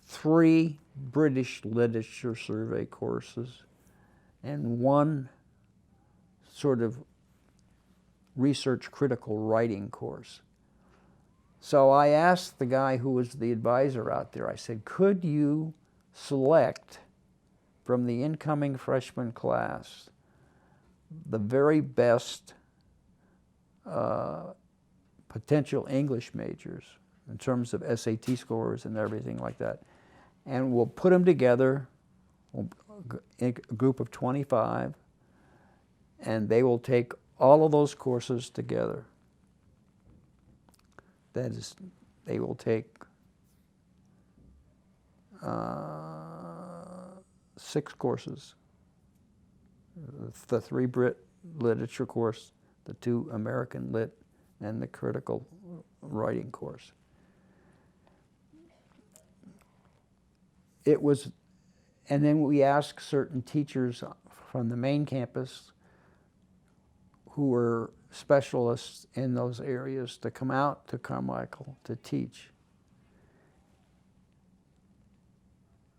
3 British literature survey courses, and 1 sort of research critical writing course. So I asked the guy who was the advisor out there, I said, could you select from the incoming freshman class the very best potential English majors in terms of SAT scores and everything like that, and we'll put them together, a group of 25, and they will take all of those courses together. That is, they will take 6 courses. The 3 Brit literature course, the 2 American lit, and the critical writing course. It was, and then we asked certain teachers from the main campus who were specialists in those areas to come out to Carmichael to teach.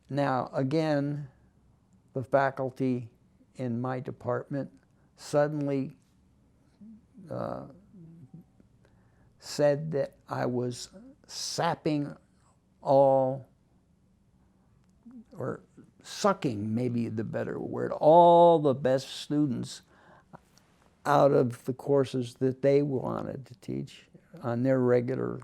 Now, again, the faculty in my department suddenly said that I was sapping all, or sucking, maybe the better word, all the best students out of the courses that they wanted to teach on their regular.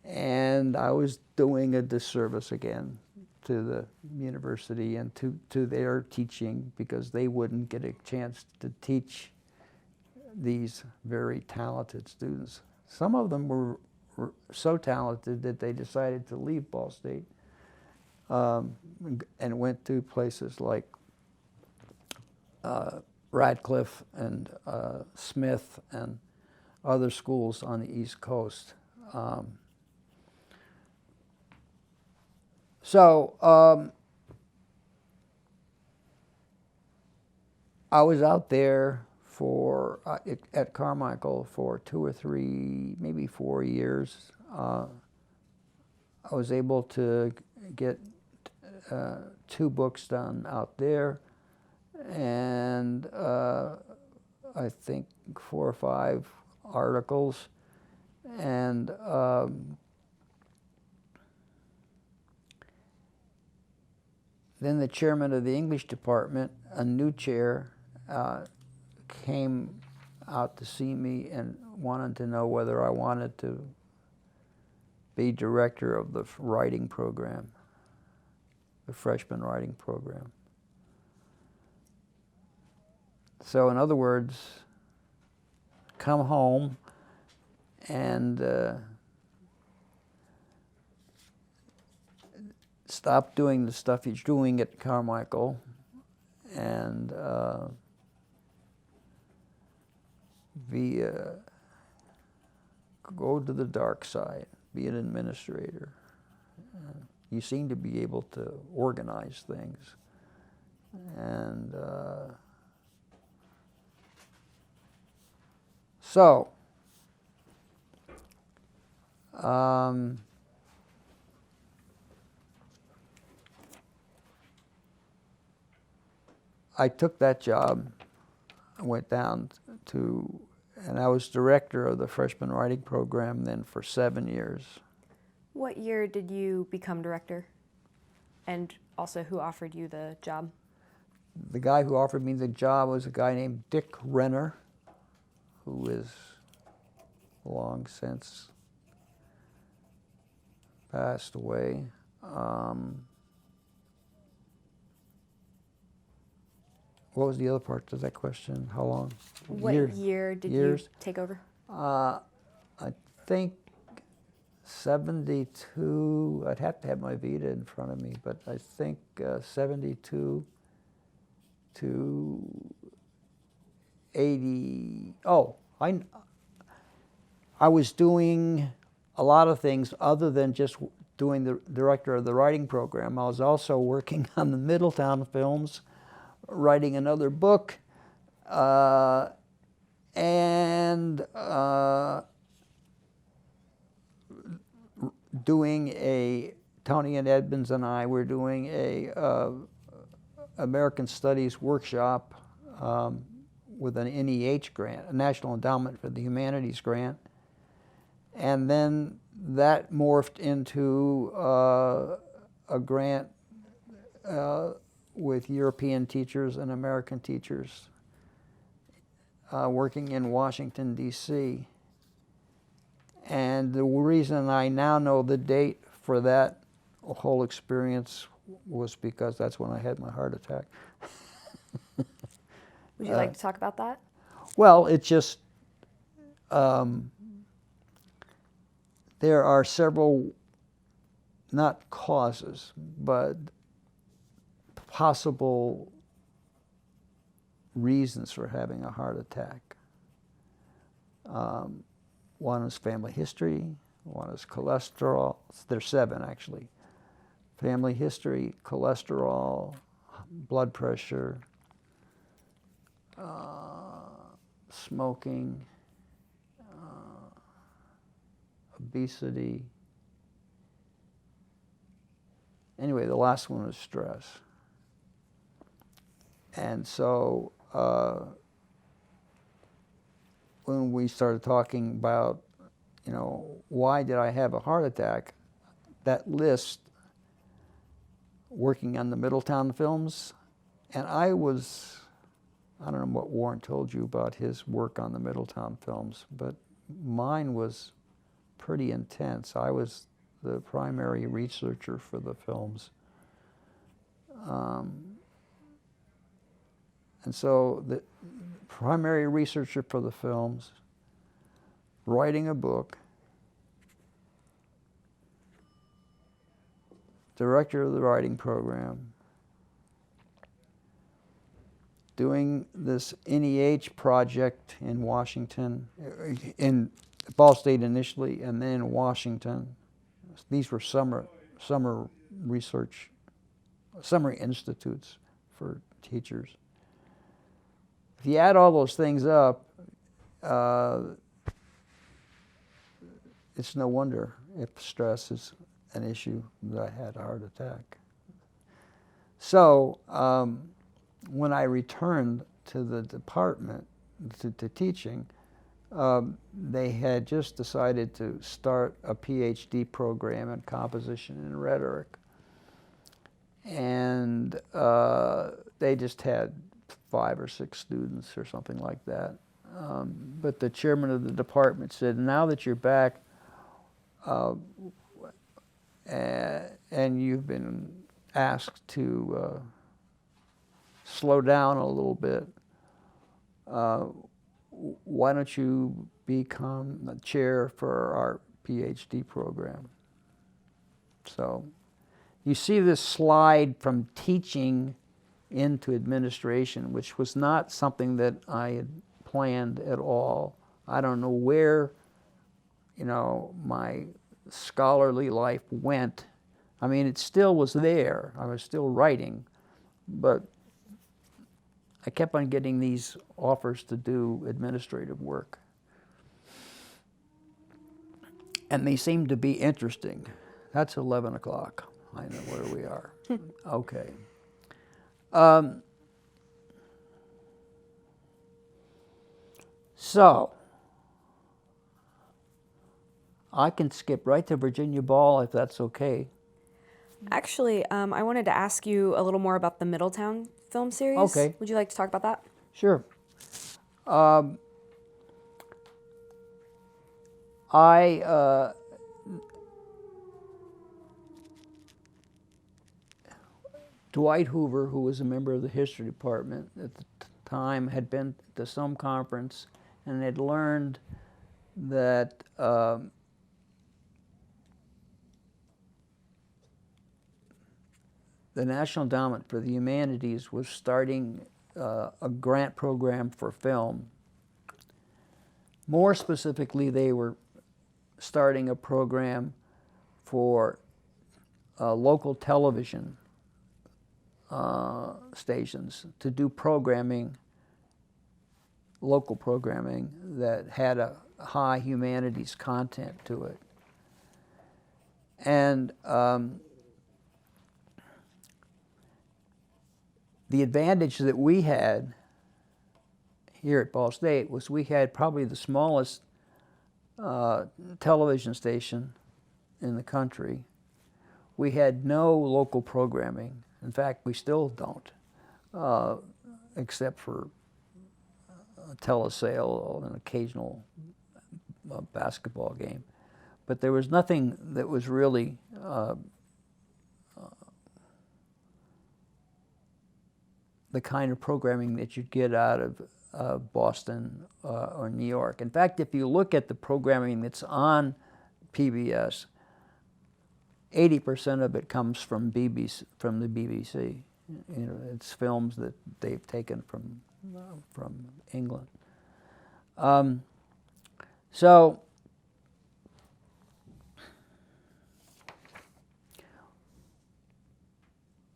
And I was doing a disservice again to the university and to their teaching, because they wouldn't get a chance to teach these very talented students. Some of them were so talented that they decided to leave Ball State and went to places like Radcliffe and Smith and other schools on the East Coast. I was out there for at Carmichael for 2 or 3, maybe 4 years. I was able to get 2 books done out there, and I think 4 or 5 articles, and then the chairman of the English department, a new chair, came out to see me and wanted to know whether I wanted to be director of the writing program, the freshman writing program. So in other words, come home and stop doing the stuff he's doing at Carmichael and go to the dark side, be an administrator. You seem to be able to organize things. And so, I took that job. I went down to, and I was director of the freshman writing program then for 7 years. What year did you become director? And also, who offered you the job? The guy who offered me the job was a guy named Dick Renner, who is long since passed away. What was the other part of that question? How long? What year did you take over? I think 72. I'd have to have my Vita in front of me, but I think 72 to 80. Oh, I was doing a lot of things other than just doing the director of the writing program. I was also working on the Middletown films, writing another book, and doing Tony and Edmonds and I were doing a American Studies workshop with an NEH grant, a National Endowment for the Humanities grant. And then that morphed into a grant with European teachers and American teachers working in Washington, D.C. And the reason I now know the date for that whole experience was because that's when I had my heart attack. Would you like to talk about that? Well, it's just, there are several, not causes, but possible reasons for having a heart attack. One is family history, one is cholesterol. There's 7 actually. Family history, cholesterol, blood pressure, smoking, obesity. Anyway, the last one was stress. And so when we started talking about, you know, why did I have a heart attack, that list, working on the Middletown films, and I don't know what Warren told you about his work on the Middletown films, but mine was pretty intense. I was the primary researcher for the films. And so the primary researcher for the films, writing a book, director of the writing program, doing this NEH project in Washington, in Ball State initially, and then in Washington. These were summer research, summer institutes for teachers. If you add all those things up, it's no wonder if stress is an issue that I had a heart attack. So when I returned to the department, to teaching, they had just decided to start a PhD program in composition and rhetoric. And they just had 5 or 6 students or something like that. But the chairman of the department said, now that you're back and you've been asked to slow down a little bit, why don't you become the chair for our PhD program? So you see this slide from teaching into administration, which was not something that I had planned at all. I don't know where, you know, my scholarly life went. I mean, it still was there. I was still writing, but I kept on getting these offers to do administrative work. And they seemed to be interesting. That's 11 o'clock. I know where we are. Okay. So, I can skip right to Virginia Ball if that's okay. Actually, I wanted to ask you a little more about the Middletown film series. Okay. Would you like to talk about that? Sure. Dwight Hoover, who was a member of the history department at the time, had been to some conference and had learned that the National Endowment for the Humanities was starting a grant program for film. More specifically, they were starting a program for local television stations to do programming, local programming that had a high humanities content to it. And the advantage that we had here at Ball State was we had probably the smallest television station in the country. We had no local programming. In fact, we still don't, except for a telesale or an occasional basketball game. But there was nothing that was really the kind of programming that you'd get out of Boston or New York. In fact, if you look at the programming that's on PBS, 80% of it comes from the BBC. You know, it's films that they've taken from England. So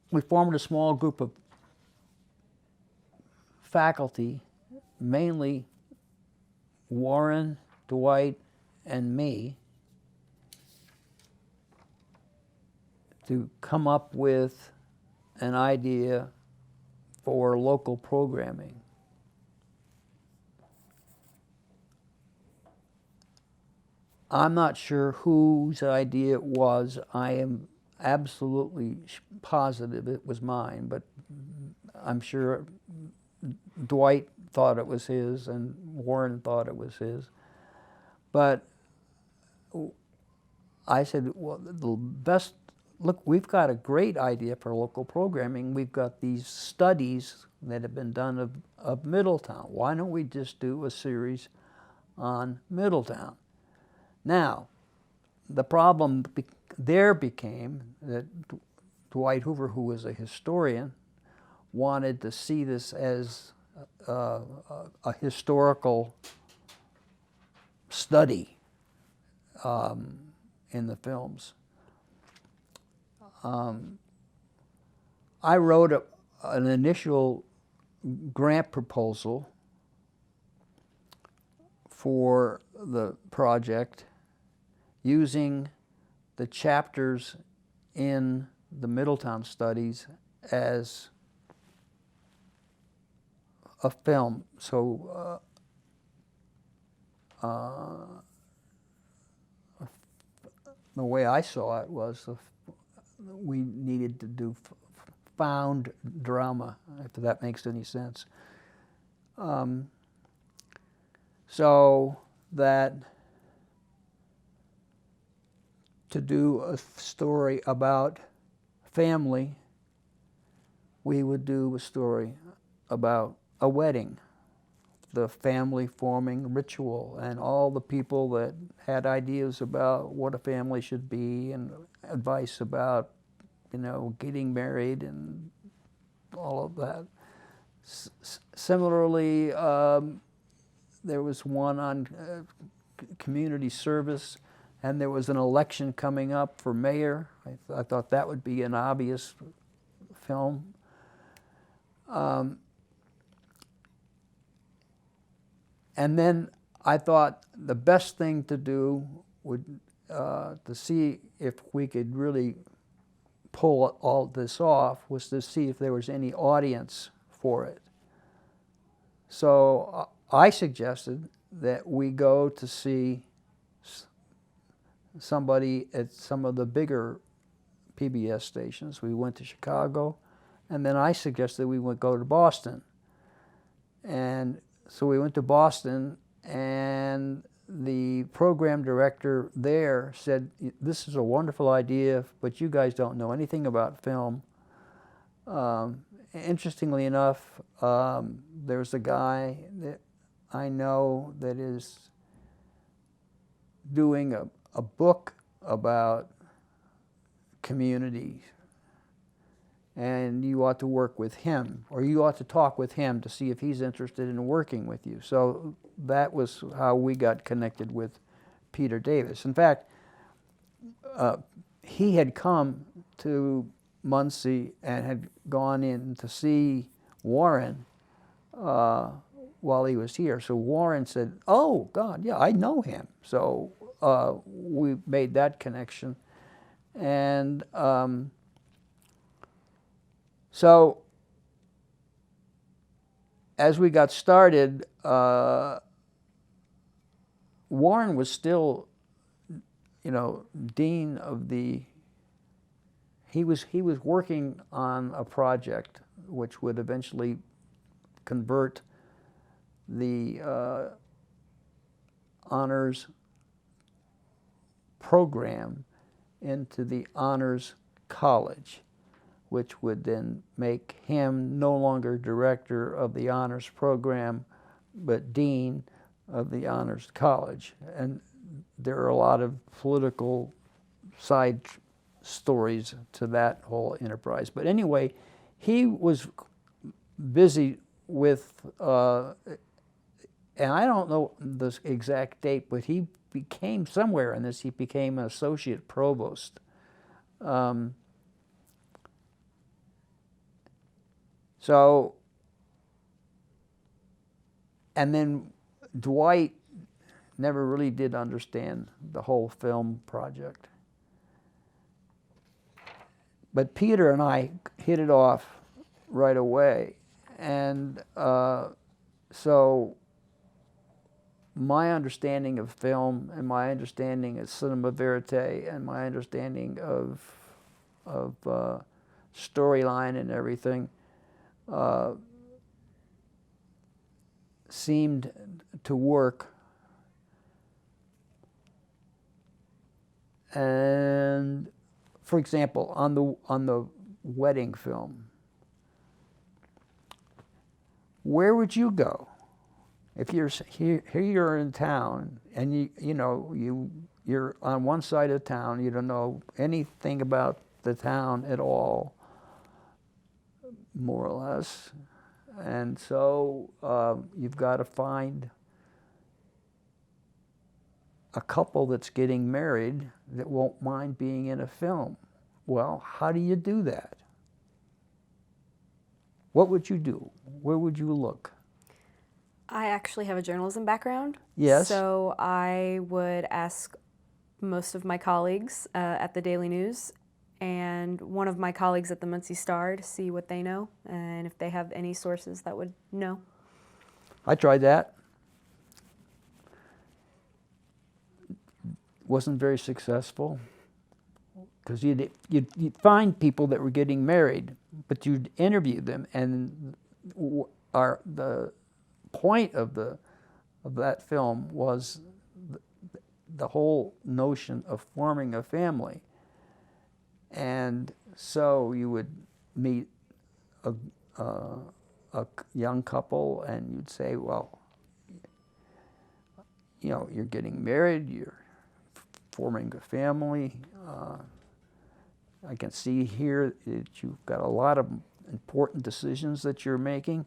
we formed a small group of faculty, mainly Warren, Dwight, and me to come up with an idea for local programming. I'm not sure whose idea it was. I am absolutely positive it was mine, but I'm sure Dwight thought it was his and Warren thought it was his. But I said, well, the best, look, we've got a great idea for local programming. We've got these studies that have been done of Middletown. Why don't we just do a series on Middletown? Now, the problem there became that Dwight Hoover, who was a historian, wanted to see this as a historical study in the films. I wrote an initial grant proposal for the project using the chapters in the Middletown studies as a film. So the way I saw it was we needed to do found drama, if that makes any sense. So that to do a story about family, we would do a story about a wedding, the family forming ritual, and all the people that had ideas about what a family should be and advice about, you know, getting married and all of that. Similarly, there was one on community service, and there was an election coming up for mayor. I thought that would be an obvious film. And then I thought the best thing to do would to see if we could really pull all this off was to see if there was any audience for it. So I suggested that we go to see somebody at some of the bigger PBS stations. We went to Chicago, and then I suggested we would go to Boston. And so we went to Boston, and the program director there said, "This is a wonderful idea, but you guys don't know anything about film." Interestingly enough, there's a guy that I know that is doing a book about community, and you ought to work with him, or you ought to talk with him to see if he's interested in working with you. So that was how we got connected with Peter Davis. In fact, he had come to Muncie and had gone in to see Warren while he was here. So Warren said, "Oh, God, yeah, I know him." So we made that connection. And so as we got started, Warren was still, you know, dean of the, he was working on a project which would eventually convert the honors program into the honors college, which would then make him no longer director of the honors program, but dean of the honors college. And there are a lot of political side stories to that whole enterprise. But anyway, he was busy with, and I don't know the exact date, but he became, somewhere in this, he became an associate provost. So, and then Dwight never really did understand the whole film project. But Peter and I hit it off right away. And so my understanding of film and my understanding of cinema verite and my understanding of storyline and everything seemed to work. And for example, on the wedding film, where would you go if you're here you're in town and you're on one side of town, you don't know anything about the town at all, more or less, and so you've got to find a couple that's getting married that won't mind being in a film. Well, how do you do that? What would you do? Where would you look? I actually have a journalism background. Yes. So I would ask most of my colleagues at the Daily News and one of my colleagues at the Muncie Star to see what they know and if they have any sources that would know. I tried that. Wasn't very successful because you'd find people that were getting married, but you'd interview them, and the point of that film was the whole notion of forming a family. And so you would meet a young couple, and you'd say, well, you're getting married, you're forming a family. I can see here that you've got a lot of important decisions that you're making.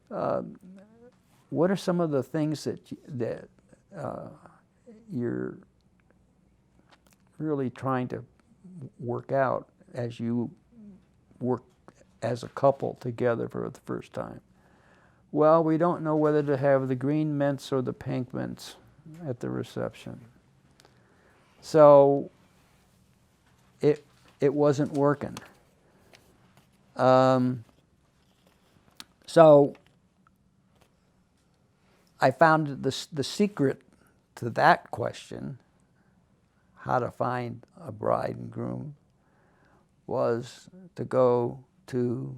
What are some of the things that you're really trying to work out as you work as a couple together for the first time? Well, we don't know whether to have the green mints or the pink mints at the reception. So it wasn't working. So I found the secret to that question, how to find a bride and groom, was to go to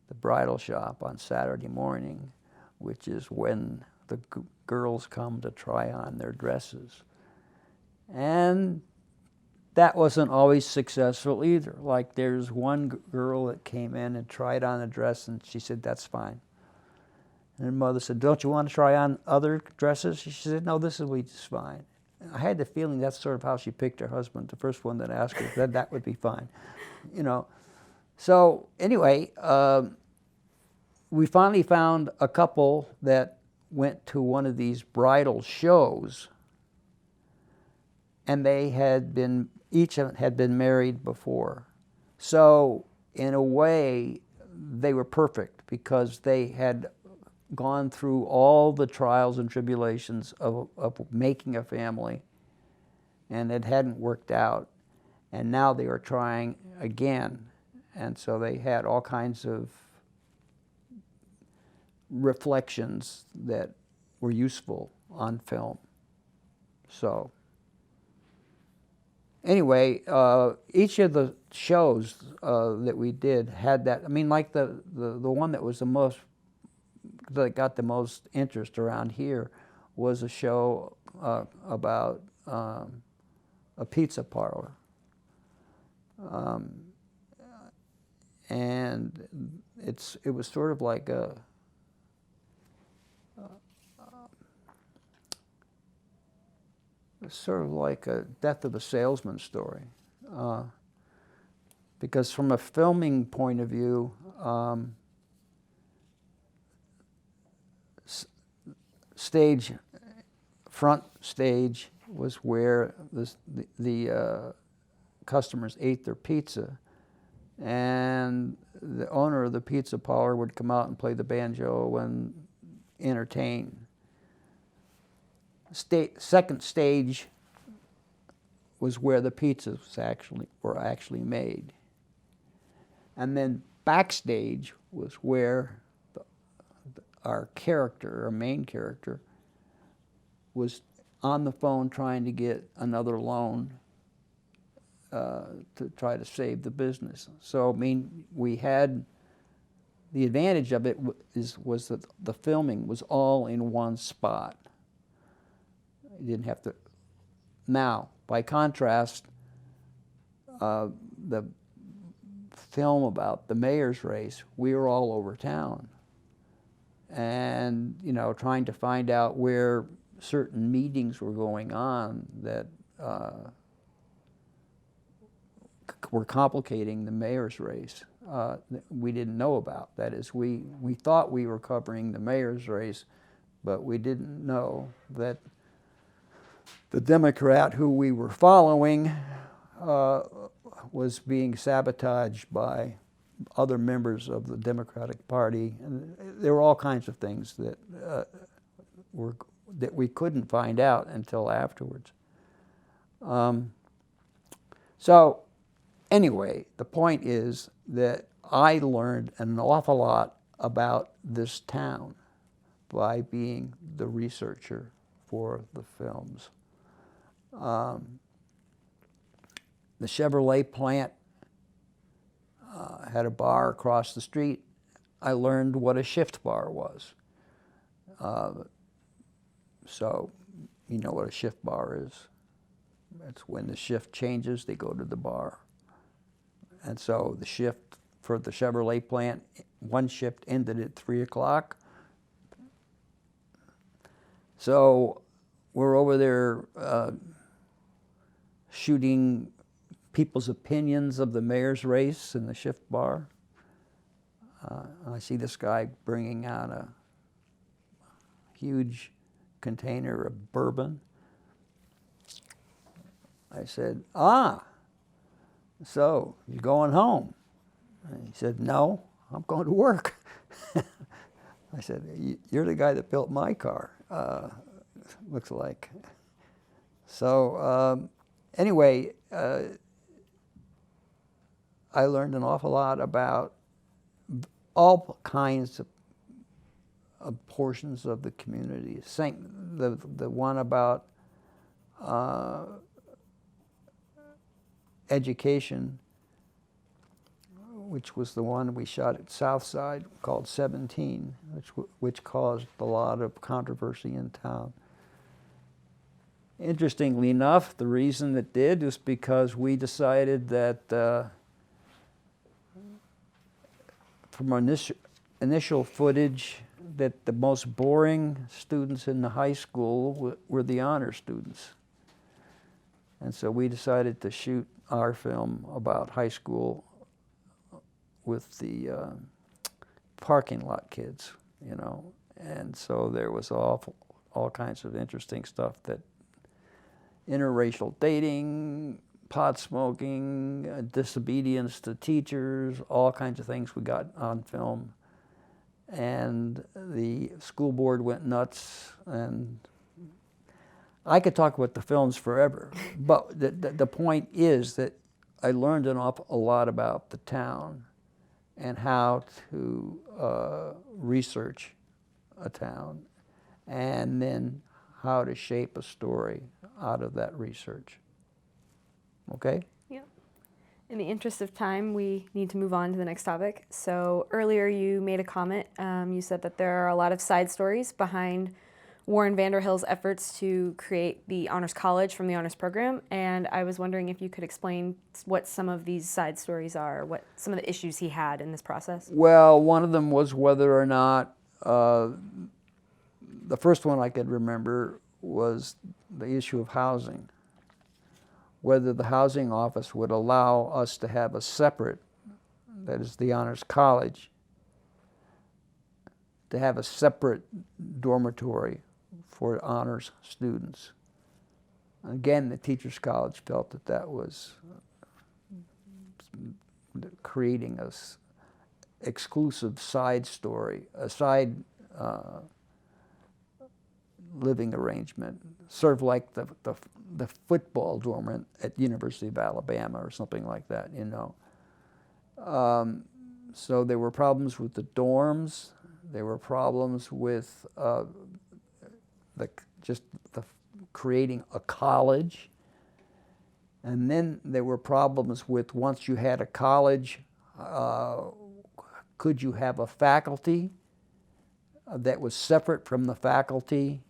the bridal shop on Saturday morning, which is when the girls come to try on their dresses. And that wasn't always successful either. Like there's one girl that came in and tried on a dress, and she said, that's fine. And her mother said, don't you want to try on other dresses? She said, no, this will be just fine. And I had the feeling that's sort of how she picked her husband. The first one that asked her, that would be fine. So anyway, we finally found a couple that went to one of these bridal shows, and they each had been married before. So in a way, they were perfect because they had gone through all the trials and tribulations of making a family, and it hadn't worked out. And now they were trying again. And so they had all kinds of reflections that were useful on film. So anyway, each of the shows that we did had that. I mean, like the one that was that got the most interest around here was a show about a pizza parlor. And it was sort of like a death of a salesman story, because from a filming point of view, front stage was where the customers ate their pizza, and the owner of the pizza parlor would come out and play the banjo and entertain. second stage was where the pizzas were actually made. And then backstage was where our main character, was on the phone trying to get another loan to try to save the business. So, I mean, we had, the advantage of it was that the filming was all in one spot. You didn't have to. Now, by contrast, the film about the mayor's race, we were all over town. And, you know, trying to find out where certain meetings were going on that were complicating the mayor's race, we didn't know about. That is, we thought we were covering the mayor's race, but we didn't know that the Democrat who we were following was being sabotaged by other members of the Democratic Party. And there were all kinds of things that that we couldn't find out until afterwards. So anyway, the point is that I learned an awful lot about this town by being the researcher for the films. The Chevrolet plant had a bar across the street. I learned what a shift bar was. So you know what a shift bar is. That's when the shift changes, they go to the bar. And so the shift for the Chevrolet plant, one shift ended at 3 o'clock. So we're over there shooting people's opinions of the mayor's race in the shift bar. I see this guy bringing out a huge container of bourbon. I said, so you're going home? And he said, no, I'm going to work. I said, you're the guy that built my car, looks like. So anyway, I learned an awful lot about all kinds of portions of the community. The one about education, which was the one we shot at Southside, called 17, which caused a lot of controversy in town. Interestingly enough, the reason it did was because we decided that from our initial footage that the most boring students in the high school were the honor students. And so we decided to shoot our film about high school with the parking lot kids, you know. And so there was all kinds of interesting stuff, that interracial dating, pot smoking, disobedience to teachers, all kinds of things we got on film. And the school board went nuts, and I could talk about the films forever, but the point is that I learned an awful lot about the town and how to research a town, and then how to shape a story out of that research. Okay? Yeah. In the interest of time, we need to move on to the next topic. So earlier you made a comment. You said that there are a lot of side stories behind Warren Vanderhill's efforts to create the Honors College from the Honors Program, and I was wondering if you could explain what some of these side stories are, what some of the issues he had in this process. Well, one of them was whether or not, the first one I could remember was the issue of housing. Whether the housing office would allow us to have a separate, that is the Honors College, to have a separate dormitory for honors students. Again, the Teachers College felt that that was creating a exclusive side story, a side living arrangement, sort of like the football dorm at University of Alabama or something like that, you know. So there were problems with the dorms. There were problems with just creating a college. And then there were problems with, once you had a college, could you have a faculty that was separate from the faculty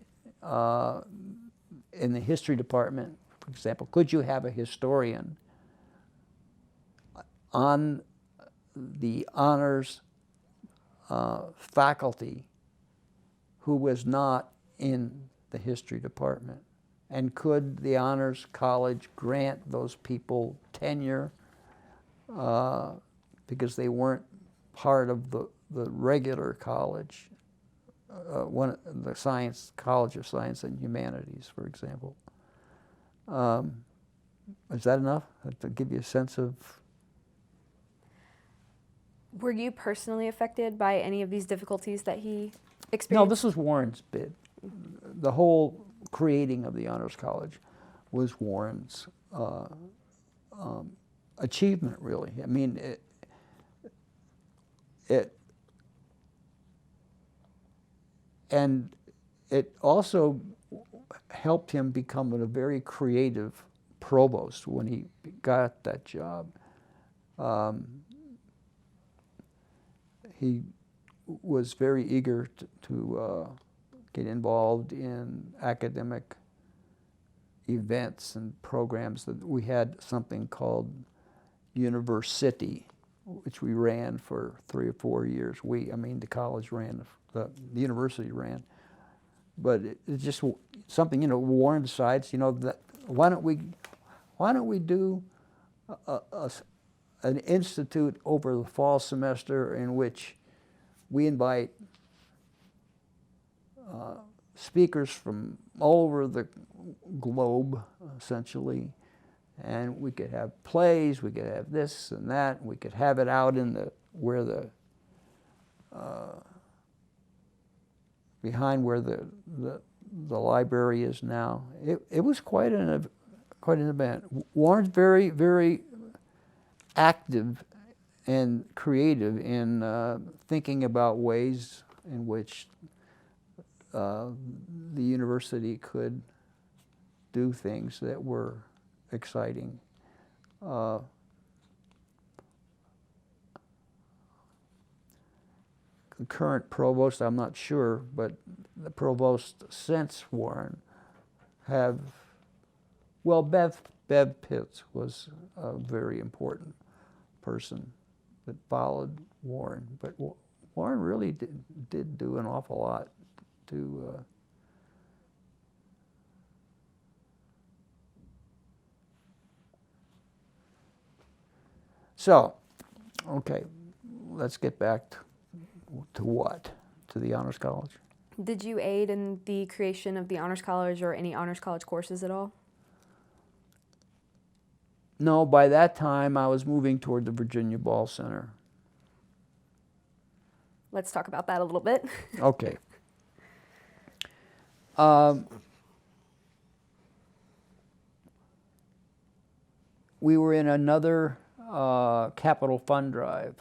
in the history department, for example? Could you have a historian on the honors faculty who was not in the history department? And could the honors college grant those people tenure because they weren't part of the regular college, the science, College of Science and Humanities, for example? Is that enough to give you a sense of? Were you personally affected by any of these difficulties that he No, experienced? this was Warren's bid. The whole creating of the Honors College was Warren's achievement, really. I mean, and it also helped him become a very creative provost when he got that job. He was very eager to get involved in academic events and programs. That we had something called University, which we ran for 3 or 4 years. I mean, the college ran, the university ran. But it's just something, you know, Warren decides, you know, that why don't we do an institute over the fall semester in which we invite speakers from all over the globe, essentially, and we could have plays, we could have this and that, we could have it out in where the behind where the library is now. It was quite an event. Warren's very, very active and creative in thinking about ways in which the university could do things that were exciting. The current provost, I'm not sure, but the provost since Warren have, well, Bev Pitts was a very important person that followed Warren, but Warren really did do an awful lot to so, okay, let's get back to what? To the Honors College? Did you aid in the creation of the Honors College or any Honors College courses at all? No, by that time I was moving toward the Virginia Ball Center. Let's talk about that a little bit. Okay. We were in another capital fund drive,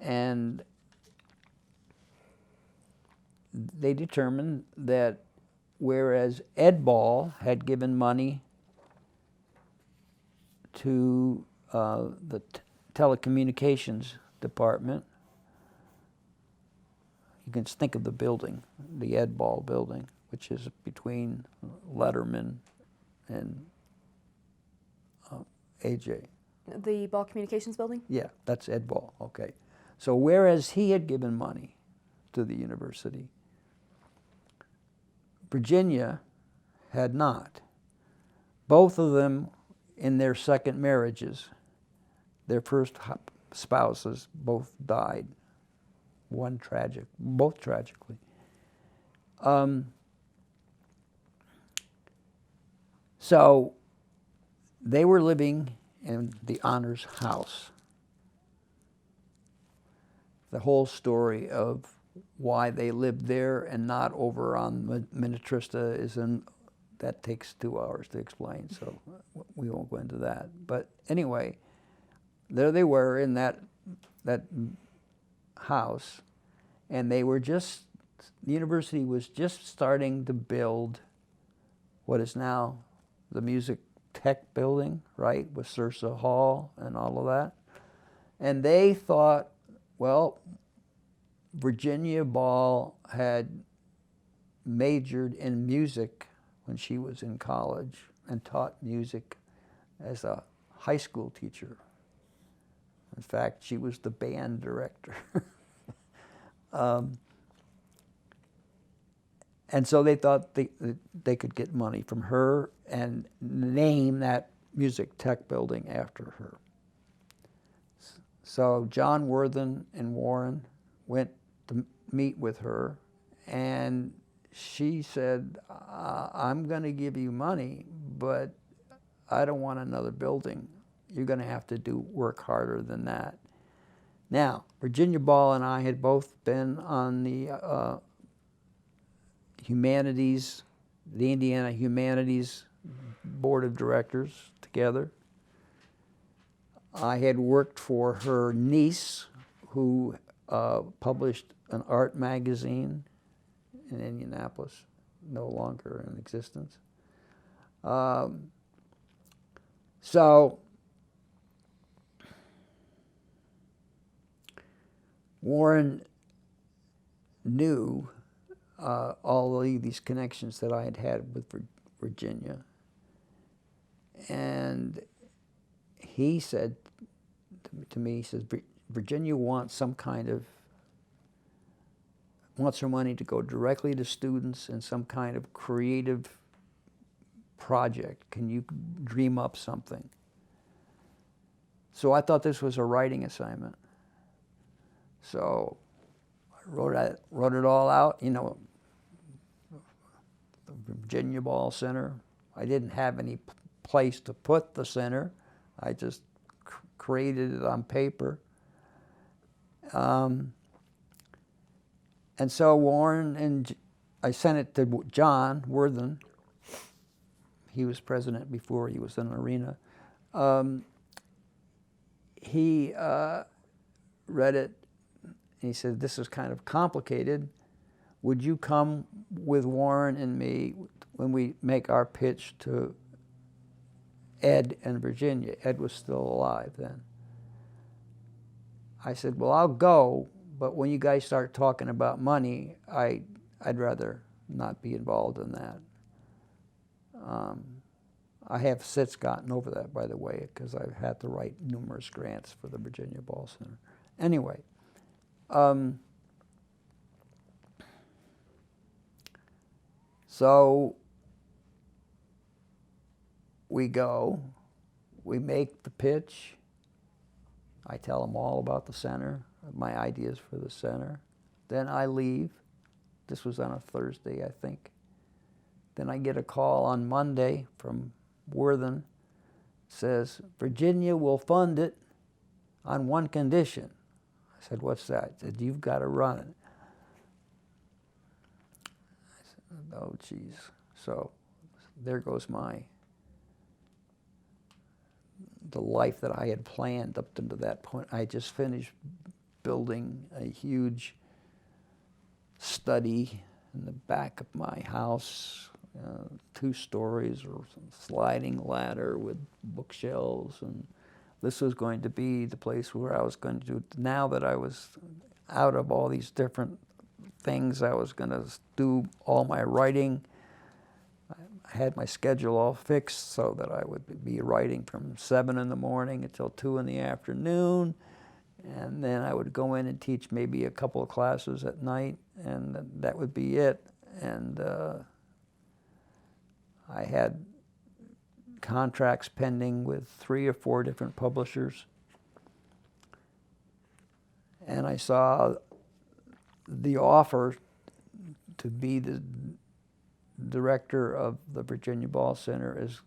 and they determined that whereas Ed Ball had given money to the telecommunications department, you can think of the building, the Ed Ball building, which is between Letterman and AJ. The Ball Communications Building? Yeah, that's Ed Ball, okay. So whereas he had given money to the university, Virginia had not. Both of them in their second marriages, their first spouses both died. Both tragically. So they were living in the honors house. The whole story of why they lived there and not over on Minnetrista that takes 2 hours to explain, so we won't go into that. But anyway, there they were in that house, and the university was just starting to build what is now the Music Tech building, right, with Sursa Hall and all of that. And they thought, well, Virginia Ball had majored in music when she was in college and taught music as a high school teacher. In fact, she was the band director. And so they thought they could get money from her and name that Music Tech building after her. So John Worthen and Warren went to meet with her, and she said, I'm going to give you money, but I don't want another building. You're going to have to work harder than that. Now, Virginia Ball and I had both been on the humanities, the Indiana Humanities Board of Directors together. I had worked for her niece, who published an art magazine in Indianapolis, no longer in existence. So Warren knew all of these connections that I had had with Virginia, and he said to me, he says, Virginia wants her money to go directly to students in some kind of creative project. Can you dream up something? So I thought this was a writing assignment. So I wrote it all out, the Virginia Ball Center. I didn't have any place to put the center. I just created it on paper. And so Warren and I sent it to John Worthen. He was president before he was in Arena. He read it, and he said, this is kind of complicated. Would you come with Warren and me when we make our pitch to Ed and Virginia? Ed was still alive then. I said, well, I'll go, but when you guys start talking about money, I'd rather not be involved in that. I have since gotten over that, by the way, because I've had to write numerous grants for the Virginia Ball Center. Anyway, so we go, we make the pitch. I tell them all about the center, my ideas for the center. Then I leave. This was on a Thursday, I think. Then I get a call on Monday from Worthen. Says, Virginia will fund it on one condition. I said, what's that? He said, you've got to run it. I said, oh, geez. So there goes the life that I had planned up to that point. I just finished building a huge study in the back of my house, 2 stories or sliding ladder with bookshelves, and this was going to be the place where I was going to do, now that I was out of all these different things, I was going to do all my writing. I had my schedule all fixed so that I would be writing from 7 in the morning until 2 in the afternoon, and then I would go in and teach maybe a couple of classes at night, and that would be it. And I had contracts pending with 3 or 4 different publishers, and I saw the offer to be the director of the Virginia Ball Center is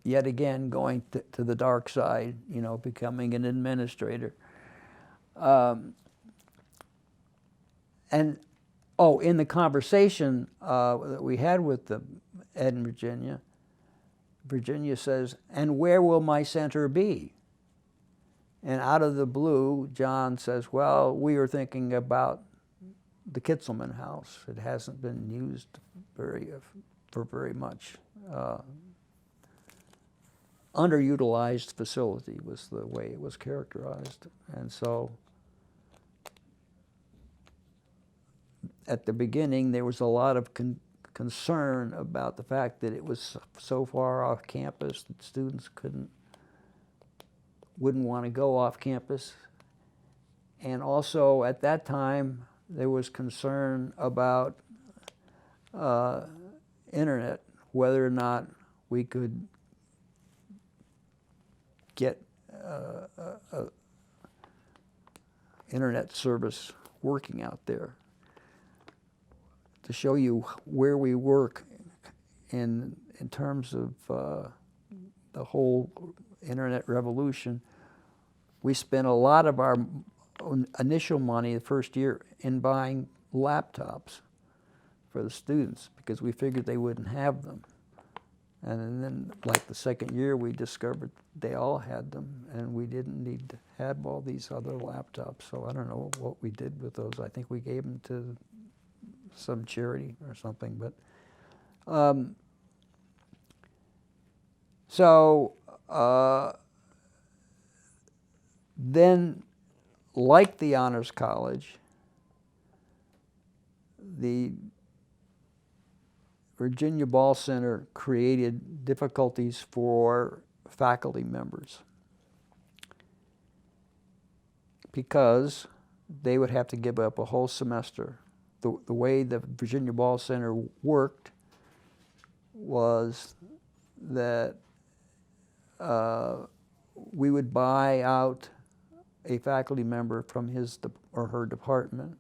yet again going to the dark side, becoming an administrator. And, oh, in the conversation that we had with Ed and Virginia, Virginia says, "And where will my center be?" And out of the blue, John says, "Well, we were thinking about the Kitzelman House. It hasn't been used for very much. Underutilized facility was the way it was characterized." And so at the beginning, there was a lot of concern about the fact that it was so far off campus that students wouldn't want to go off campus. And also at that time, there was concern about internet, whether or not we could get internet service working out there. To show you where we work in terms of the whole internet revolution, we spent a lot of our initial money the first year in buying laptops for the students because we figured they wouldn't have them. And then, like the second year, we discovered they all had them, and we didn't need to have all these other laptops. So I don't know what we did with those. I think we gave them to some charity or something. But then, like the Honors College, the Virginia Ball Center created difficulties for faculty members because they would have to give up a whole semester. The way the Virginia Ball Center worked was that we would buy out a faculty member from his or her department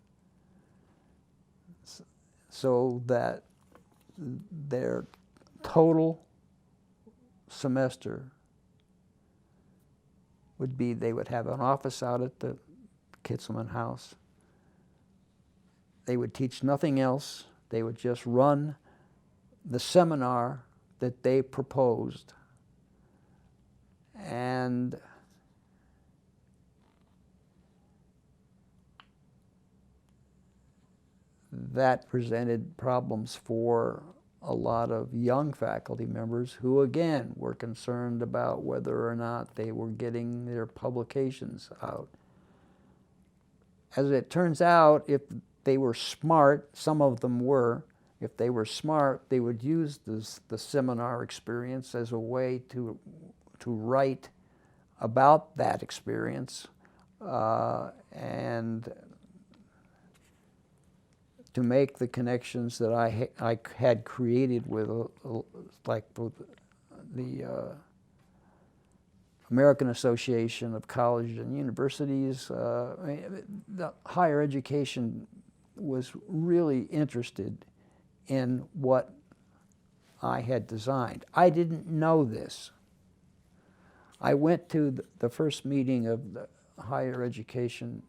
so that their total semester would be they would have an office out at the Kitzelman House. They would teach nothing else. They would just run the seminar that they proposed. And that presented problems for a lot of young faculty members who, again, were concerned about whether or not they were getting their publications out. As it turns out, if they were smart, some of them were, if they were smart, they would use the seminar experience as a way to write about that experience and to make the connections that I had created with like the American Association of Colleges and Universities. The higher education was really interested in what I had designed. I didn't know this. I went to the first meeting of the higher education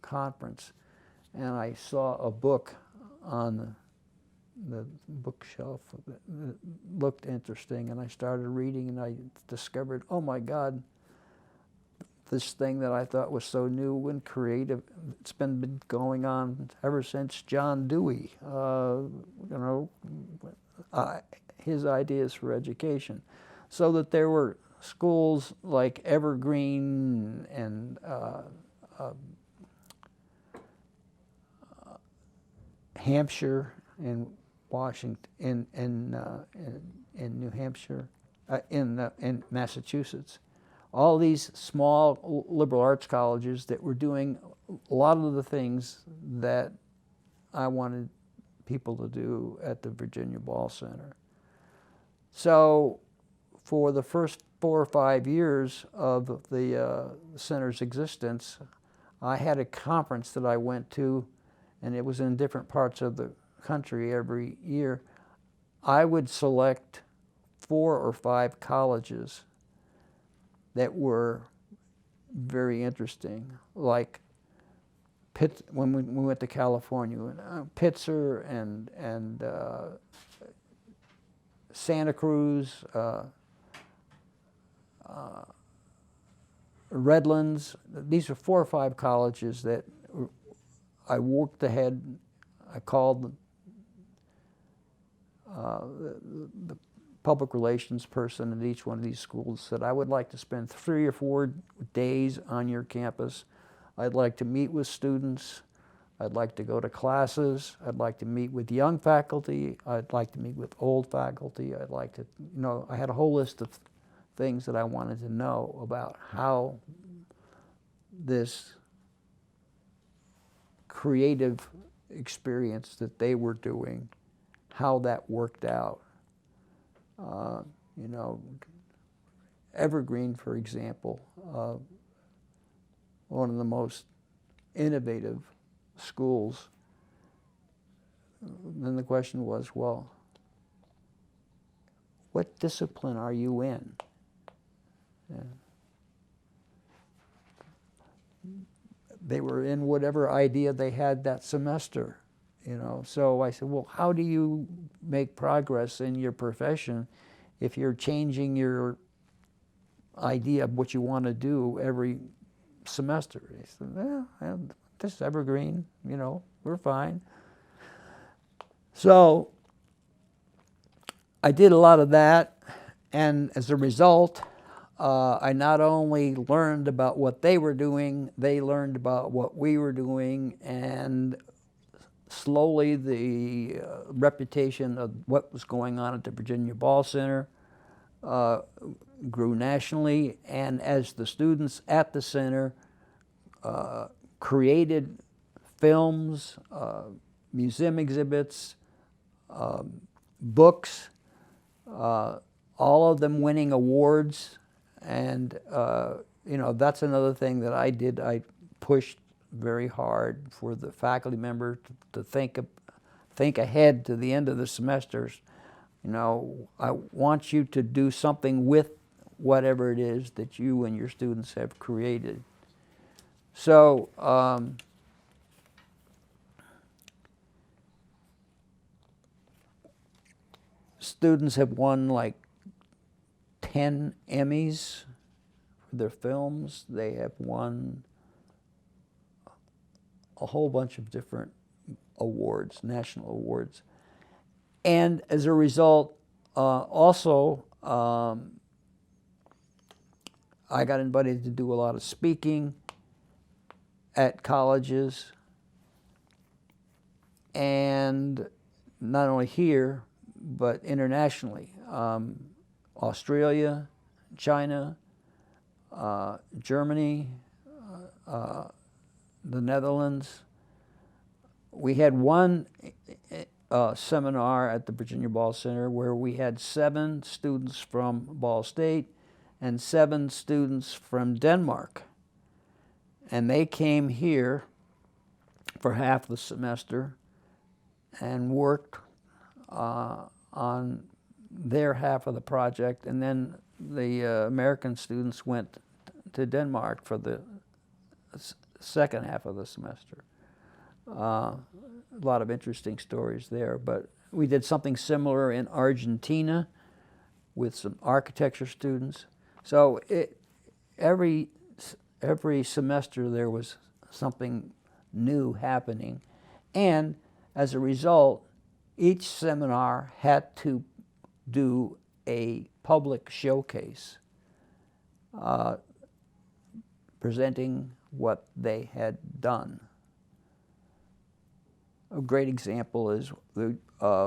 conference, and I saw a book on the bookshelf that looked interesting, and I started reading, and I discovered, oh my God, this thing that I thought was so new and creative, it's been going on ever since John Dewey, his ideas for education. So that there were schools like Evergreen and Hampshire and Washington, in New Hampshire, in Massachusetts. All these small liberal arts colleges that were doing a lot of the things that I wanted people to do at the Virginia Ball Center. So for the first 4 or 5 years of the center's existence, I had a conference that I went to, and it was in different parts of the country every year. I would select 4 or 5 colleges that were very interesting, like when we went to California, Pitzer and Santa Cruz, Redlands. These are 4 or 5 colleges that I worked ahead. I called the public relations person at each one of these schools, said, I would like to spend 3 or 4 days on your campus. I'd like to meet with students. I'd like to go to classes. I'd like to meet with young faculty. I'd like to meet with old faculty. I'd like to, I had a whole list of things that I wanted to know about how this creative experience that they were doing, how that worked out. Evergreen, for example, one of the most innovative schools. Then the question was, well, what discipline are you in? Yeah. They were in whatever idea they had that semester, So I said, well, how do you make progress in your profession if you're changing your idea of what you want to do every semester? He said, well, this is evergreen, we're fine. So I did a lot of that, and as a result, I not only learned about what they were doing, they learned about what we were doing, and slowly the reputation of what was going on at the Virginia Ball Center grew nationally, and as the students at the center created films, museum exhibits, books, all of them winning awards. And, that's another thing that I did. I pushed very hard for the faculty member to think ahead to the end of the semesters. I want you to do something with whatever it is that you and your students have created. So, students have won like 10 Emmys for their films. They have won a whole bunch of different awards, national awards. And as a result, also, I got invited to do a lot of speaking at colleges, and not only here, but internationally. Australia, China, Germany, the Netherlands. We had one seminar at the Virginia Ball Center where we had 7 students from Ball State and 7 students from Denmark. And they came here for half the semester and worked on their half of the project, and then the American students went to Denmark for the second half of the semester. A lot of interesting stories there, but we did something similar in Argentina with some architecture students. So every semester there was something new happening, and as a result, each seminar had to do a public showcase presenting what they had done. A great example is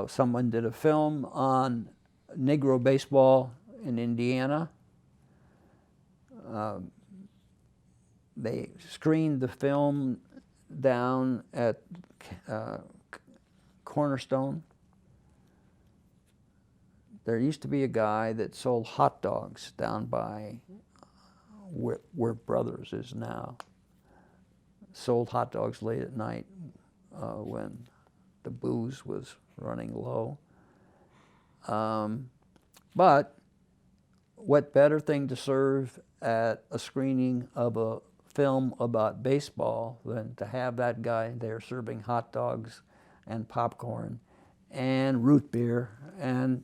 someone did a film on Negro baseball in Indiana. They screened the film down at Cornerstone. There used to be a guy that sold hot dogs down by where Brothers is now. Sold hot dogs late at night when the booze was running low. But what better thing to serve at a screening of a film about baseball than to have that guy there serving hot dogs and popcorn and root beer. And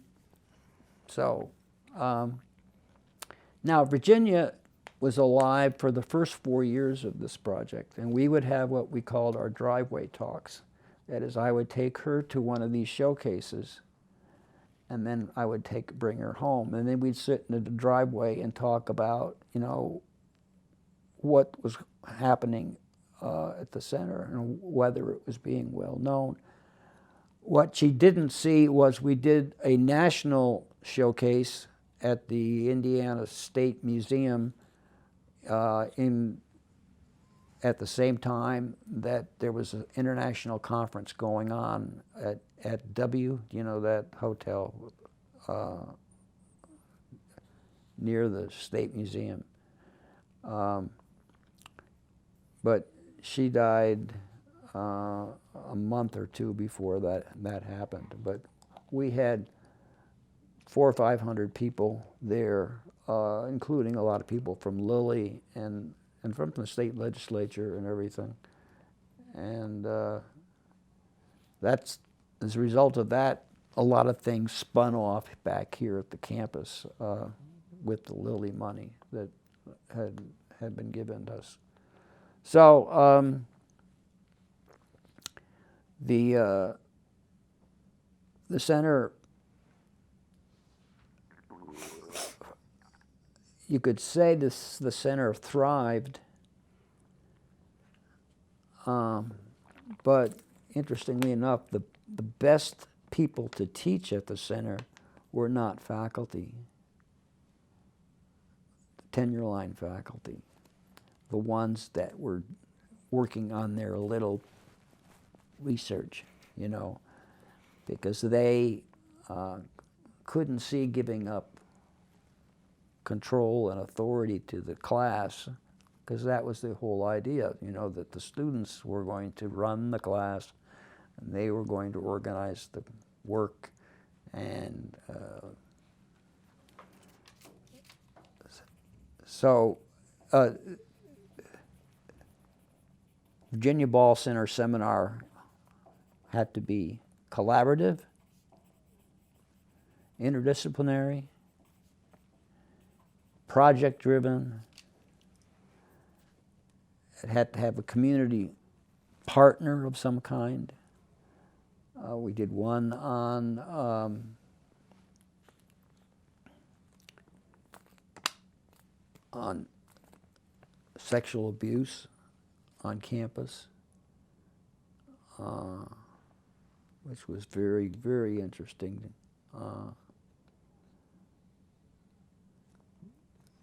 so now Virginia was alive for the first 4 years of this project, and we would have what we called our driveway talks. That is, I would take her to one of these showcases, and then I would bring her home, and then we'd sit in the driveway and talk about, what was happening at the center and whether it was being well known. What she didn't see was we did a national showcase at the Indiana State Museum at the same time that there was an international conference going on at W, that hotel near the State Museum. But she died a month or two before that happened. But we had 400 or 500 people there, including a lot of people from Lilly and from the state legislature and everything. And that's, as a result of that, a lot of things spun off back here at the campus with the Lilly money that had been given to us. So the center, you could say the center thrived, but interestingly enough, the best people to teach at the center were not faculty, tenure line faculty, the ones that were working on their little research, because they couldn't see giving up control and authority to the class, because that was the whole idea, that the students were going to run the class and they were going to organize the work. And so Virginia Ball Center seminar had to be collaborative, interdisciplinary, project-driven. It had to have a community partner of some kind. We did one on sexual abuse on campus, which was very, very interesting.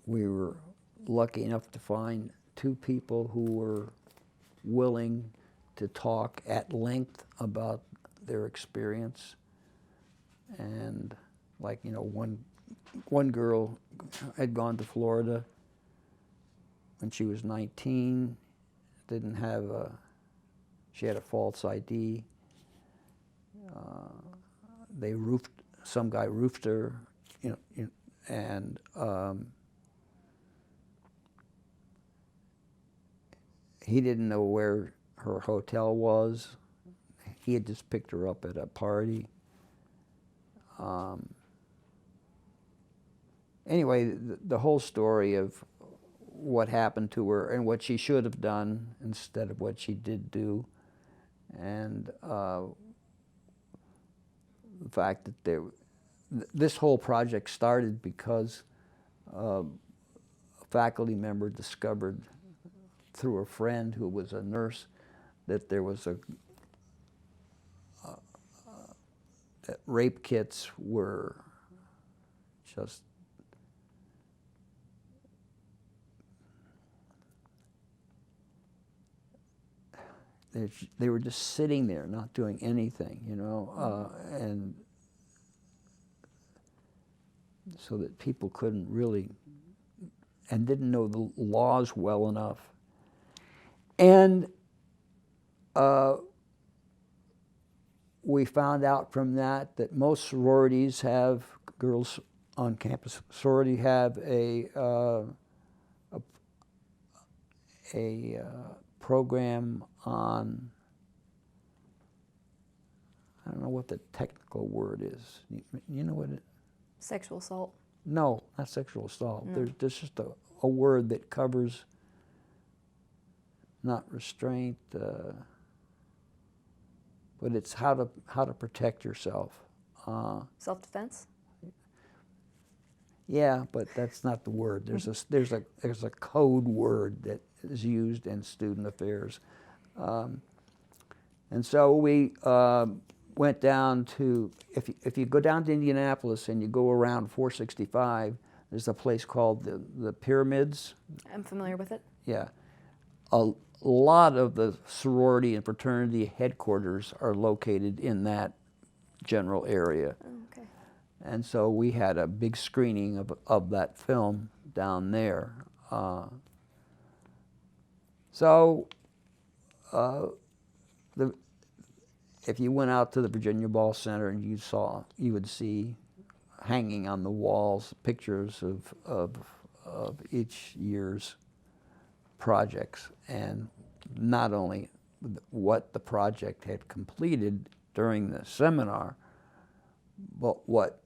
We were lucky enough to find 2 people who were willing to talk at length about their experience. And one girl had gone to Florida when she was 19, she had a false ID. Some guy roofed her, and he didn't know where her hotel was. He had just picked her up at a party. Anyway, the whole story of what happened to her and what she should have done instead of what she did do, and the fact that this whole project started because a faculty member discovered through a friend who was a nurse that there was that rape kits were just they were just sitting there, not doing anything, and so that people couldn't really, and didn't know the laws well enough. And we found out from that most sororities have, girls on campus sorority have a program on, I don't know what the technical word is. You know what it? Sexual assault. No, not sexual assault. No. There's just a word that covers not restraint, but it's how to protect yourself. Self-defense. Yeah, but that's not the word. There's a code word that is used in student affairs, and so we went down to, if you go down to Indianapolis and you go around 465, there's a place called the Pyramids. I'm familiar with it. Yeah, a lot of the sorority and fraternity headquarters are located in that general area. Oh, okay. And so we had a big screening of that film down there. If you went out to the Virginia Ball Center and you would see hanging on the walls pictures of each year's projects, and not only what the project had completed during the seminar, but what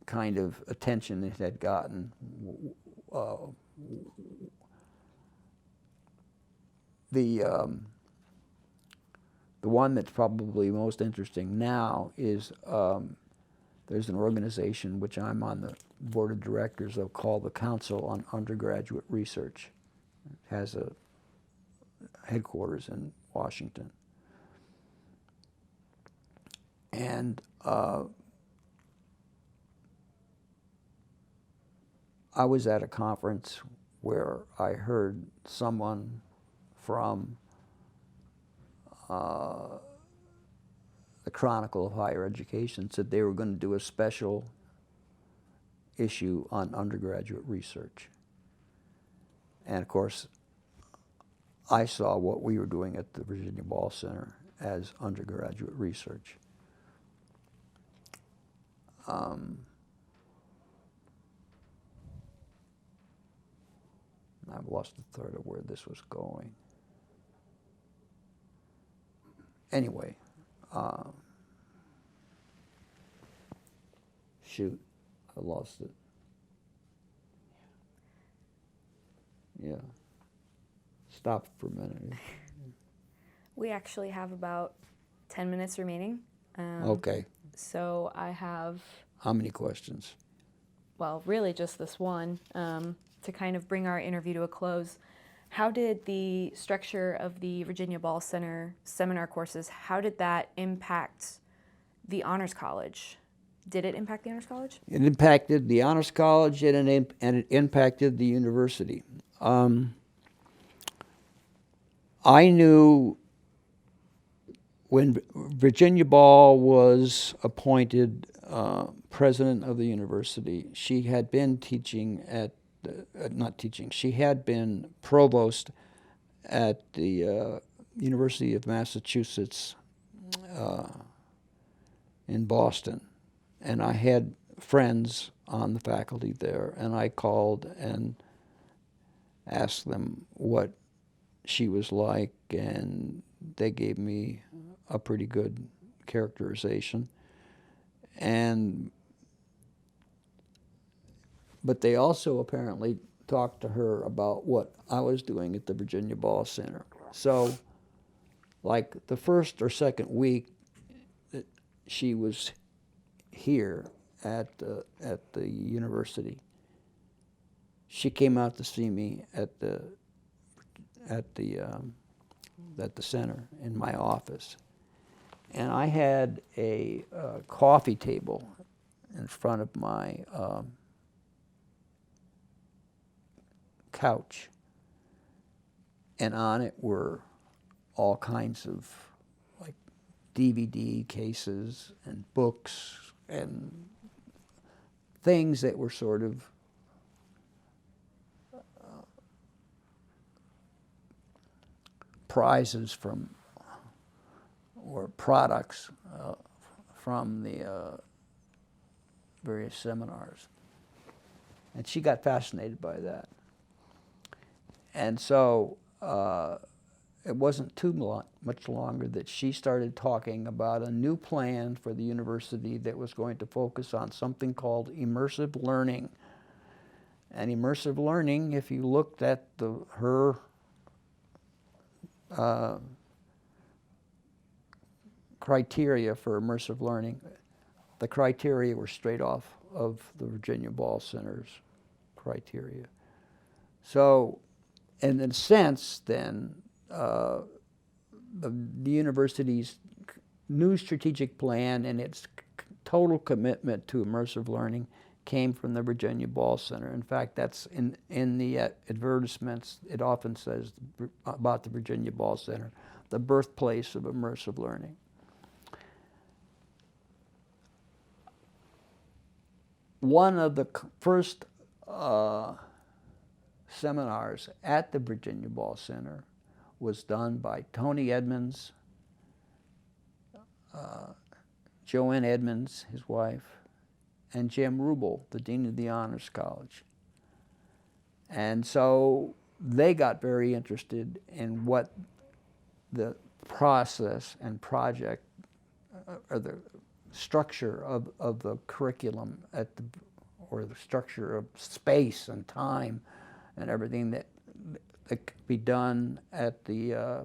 kind of attention it had gotten. The one that's probably most interesting now is there's an organization which I'm on the board of directors of called the Council on Undergraduate Research. It has a headquarters in Washington. And I was at a conference where I heard someone from the Chronicle of Higher Education said they were going to do a special issue on undergraduate research. And of course, I saw what we were doing at the Virginia Ball Center as undergraduate research. I've lost the thread of where this was going. Anyway, shoot, I lost it. Yeah. Stop for a minute. We actually have about 10 minutes remaining. Okay. So I have, How many questions? well, really just this one, to kind of bring our interview to a close. How did the structure of the Virginia Ball Center seminar courses, how did that impact the Honors College? Did it impact the Honors College? It impacted the Honors College and it impacted the university. I knew when Virginia Ball was appointed president of the university, she had been teaching at, she had been provost at the University of Massachusetts in Boston. And I had friends on the faculty there, and I called and asked them what she was like, and they gave me a pretty good characterization. But they also apparently talked to her about what I was doing at the Virginia Ball Center. So, like the first or second week that she was here at the university, she came out to see me at the center in my office, and I had a coffee table in front of my couch, and on it were all kinds of like DVD cases and books and things that were sort of prizes from, or products from the various seminars. And she got fascinated by that. And so it wasn't much longer that she started talking about a new plan for the university that was going to focus on something called immersive learning. And immersive learning, if you looked at her criteria for immersive learning, the criteria were straight off of the Virginia Ball Center's criteria. So, in a sense, then, the university's new strategic plan and its total commitment to immersive learning came from the Virginia Ball Center. In fact, that's in the advertisements, it often says about the Virginia Ball Center, the birthplace of immersive learning. One of the first seminars at the Virginia Ball Center was done by Tony Edmonds, Joanne Edmonds, his wife, and Jim Rubel, the Dean of the Honors College. And so they got very interested in what the process and project, or the structure of the curriculum or the structure of space and time and everything that could be done at the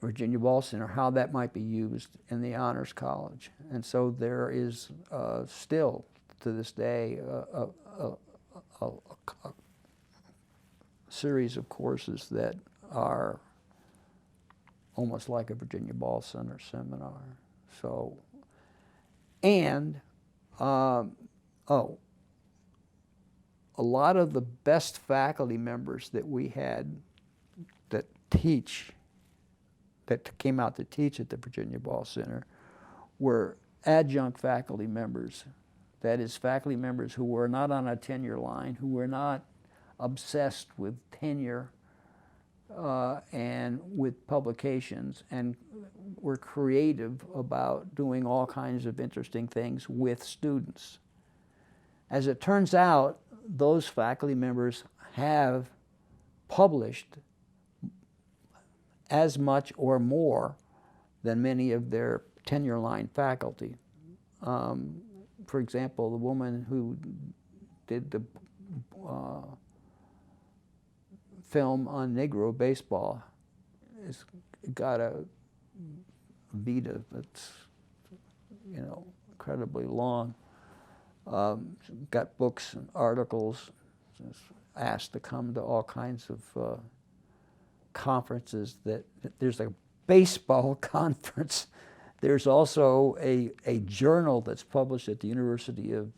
Virginia Ball Center, how that might be used in the Honors College. And so there is still, to this day, a series of courses that are almost like a Virginia Ball Center seminar. So, and, a lot of the best faculty members that we had that came out to teach at the Virginia Ball Center were adjunct faculty members. That is, faculty members who were not on a tenure line, who were not obsessed with tenure and with publications, and were creative about doing all kinds of interesting things with students. As it turns out, those faculty members have published as much or more than many of their tenure line faculty. For example, the woman who did the film on Negro baseball has got a vita that's, incredibly long. Got books and articles, asked to come to all kinds of conferences. There's a baseball conference. There's also a journal that's published at the University of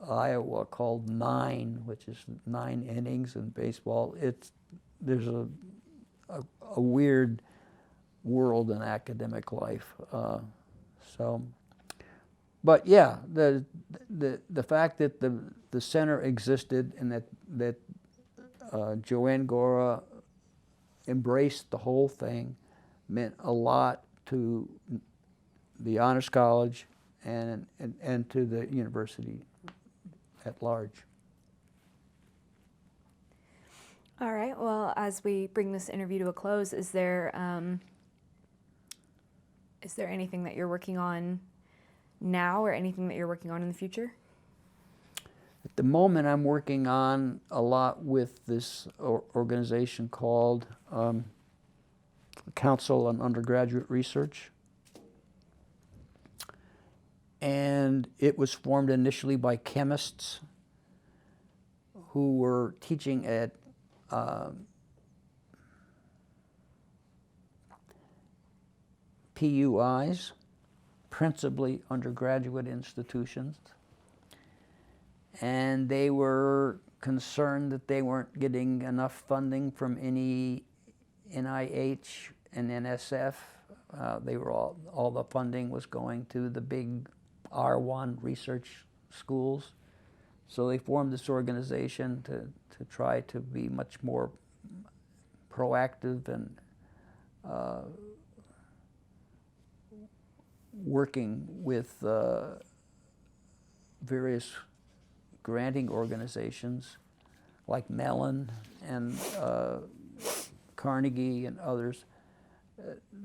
Iowa called 9, which is 9 innings in baseball. There's a weird world in academic life. But yeah, the fact that the center existed and that Joanne Gora embraced the whole thing meant a lot to the Honors College and to the university at large. All right, well, as we bring this interview to a close, is there anything that you're working on now or anything that you're working on in the future? At the moment, I'm working on a lot with this organization called Council on Undergraduate Research. And it was formed initially by chemists who were teaching at PUIs, principally undergraduate institutions. And they were concerned that they weren't getting enough funding from any NIH and NSF. They were all the funding was going to the big R1 research schools. So they formed this organization to try to be much more proactive and working with various granting organizations like Mellon and Carnegie and others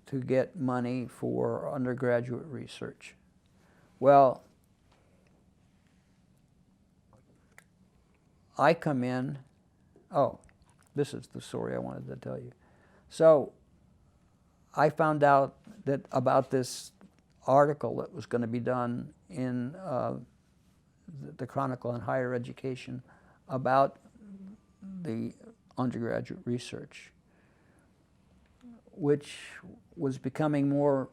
to get money for undergraduate research. Well, I come in, oh, this is the story I wanted to tell you. So I found out that about this article that was going to be done in the Chronicle on Higher Education about the undergraduate research, which was becoming more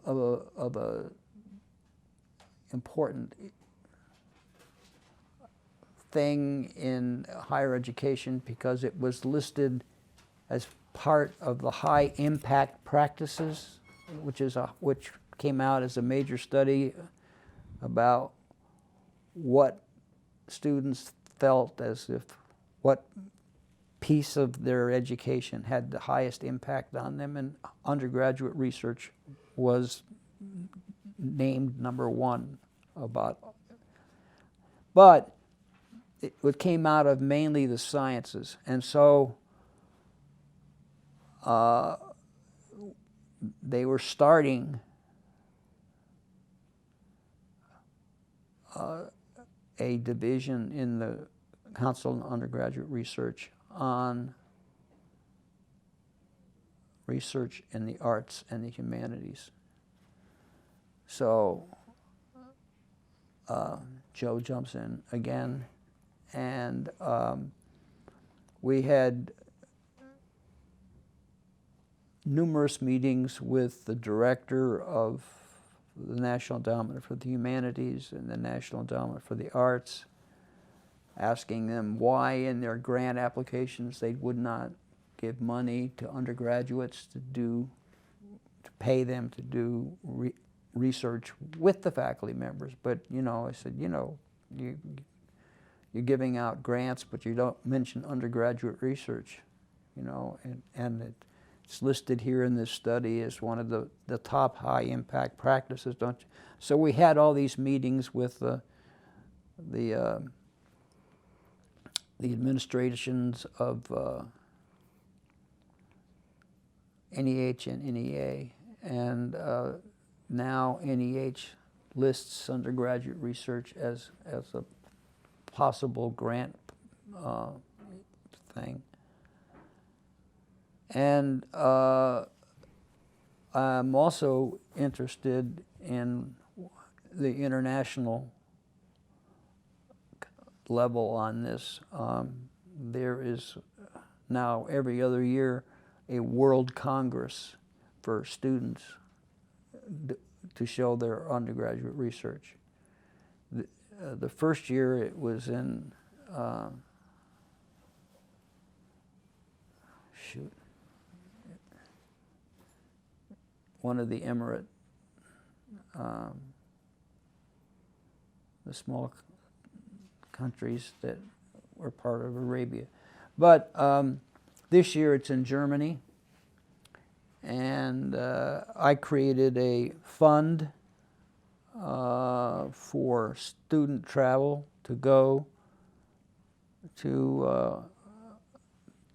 of a important thing in higher education because it was listed as part of the high impact practices, which came out as a major study about what students felt as if what piece of their education had the highest impact on them, and undergraduate research was named number one about. But it came out of mainly the sciences, and so they were starting a division in the Council on Undergraduate Research on research in the arts and the humanities. So Joe jumps in again, and we had numerous meetings with the director of the National Endowment for the Humanities and the National Endowment for the Arts, asking them why in their grant applications they would not give money to undergraduates to pay them to do research with the faculty members. But, I said, you're giving out grants, but you don't mention undergraduate research, and it's listed here in this study as one of the top high impact practices, don't you? So we had all these meetings with the administrations of NEH and NEA, and now NEH lists undergraduate research as a possible grant thing. And I'm also interested in the international level on this. There is now every other year a World Congress for students to show their undergraduate research. The first year it was in one of the Emirate, the small countries that were part of Arabia. But this year it's in Germany, and I created a fund for student travel to go to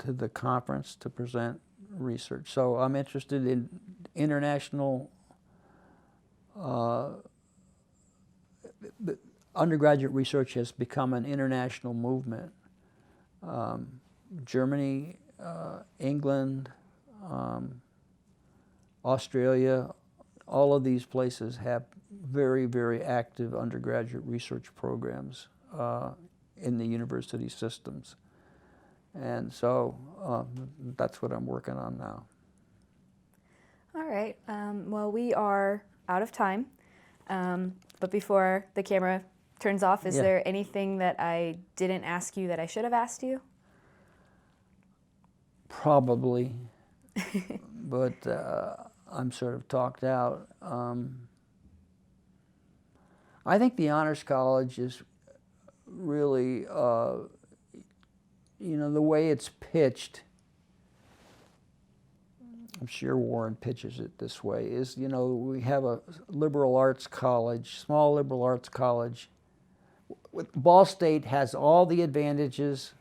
the conference to present research. So I'm interested in international undergraduate research has become an international movement. Germany, England, Australia, all of these places have very, very active undergraduate research programs in the university systems. And so that's what I'm working on now. All right. Well, we are out of time. But before the camera turns off, is there anything that I didn't ask you that I should have asked you? Probably. But I'm sort of talked out. I think the Honors College is really, the way it's pitched, I'm sure Warren pitches it this way, is, we have a liberal arts college, small liberal arts college. Ball State has all the advantages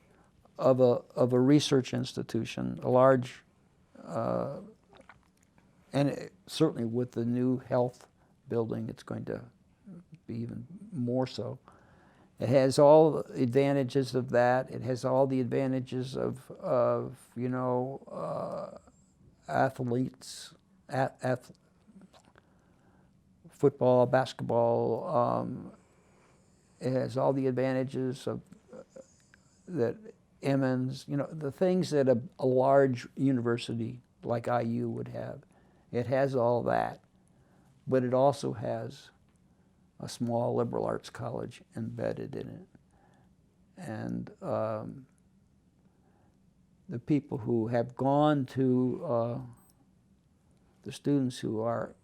of a research institution, a large, certainly with the new health building, it's going to be even more so. It has all the advantages of that. It has all the advantages of you know, athletes, football, basketball. It has all the advantages of that Emmons, you know, the things that a large university like IU would have. It has all that, but it also has a small liberal arts college embedded in it. And the people who have gone to, the students who are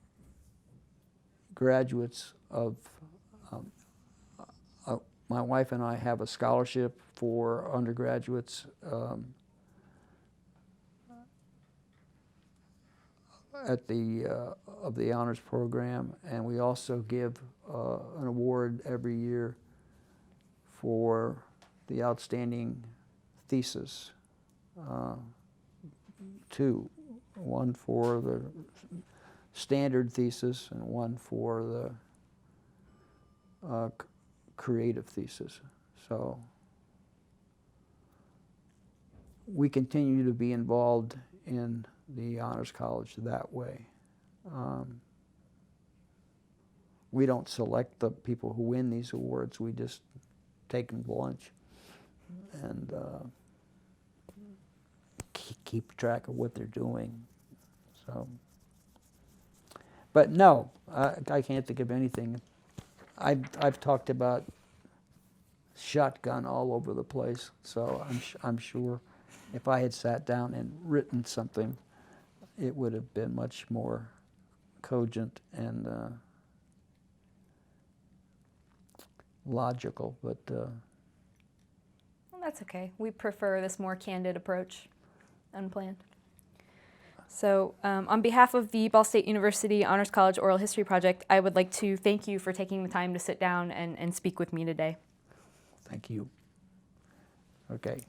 graduates of, my wife and I have a scholarship for undergraduates at the of the honors program, and we also give an award every year for the outstanding thesis. Two, one for the standard thesis and one for the creative thesis. So we continue to be involved in the Honors College that way. We don't select the people who win these awards, we just take them to lunch and keep track of what they're doing. So, but no, I can't think of anything. I've talked about shotgun all over the place, so I'm sure if I had sat down and written something, it would have been much more cogent and logical. But Well, that's okay. We prefer this more candid approach, unplanned. So on behalf of the Ball State University Honors College Oral History Project, I would like to thank you for taking the time to sit down and speak with me today. thank you. Okay.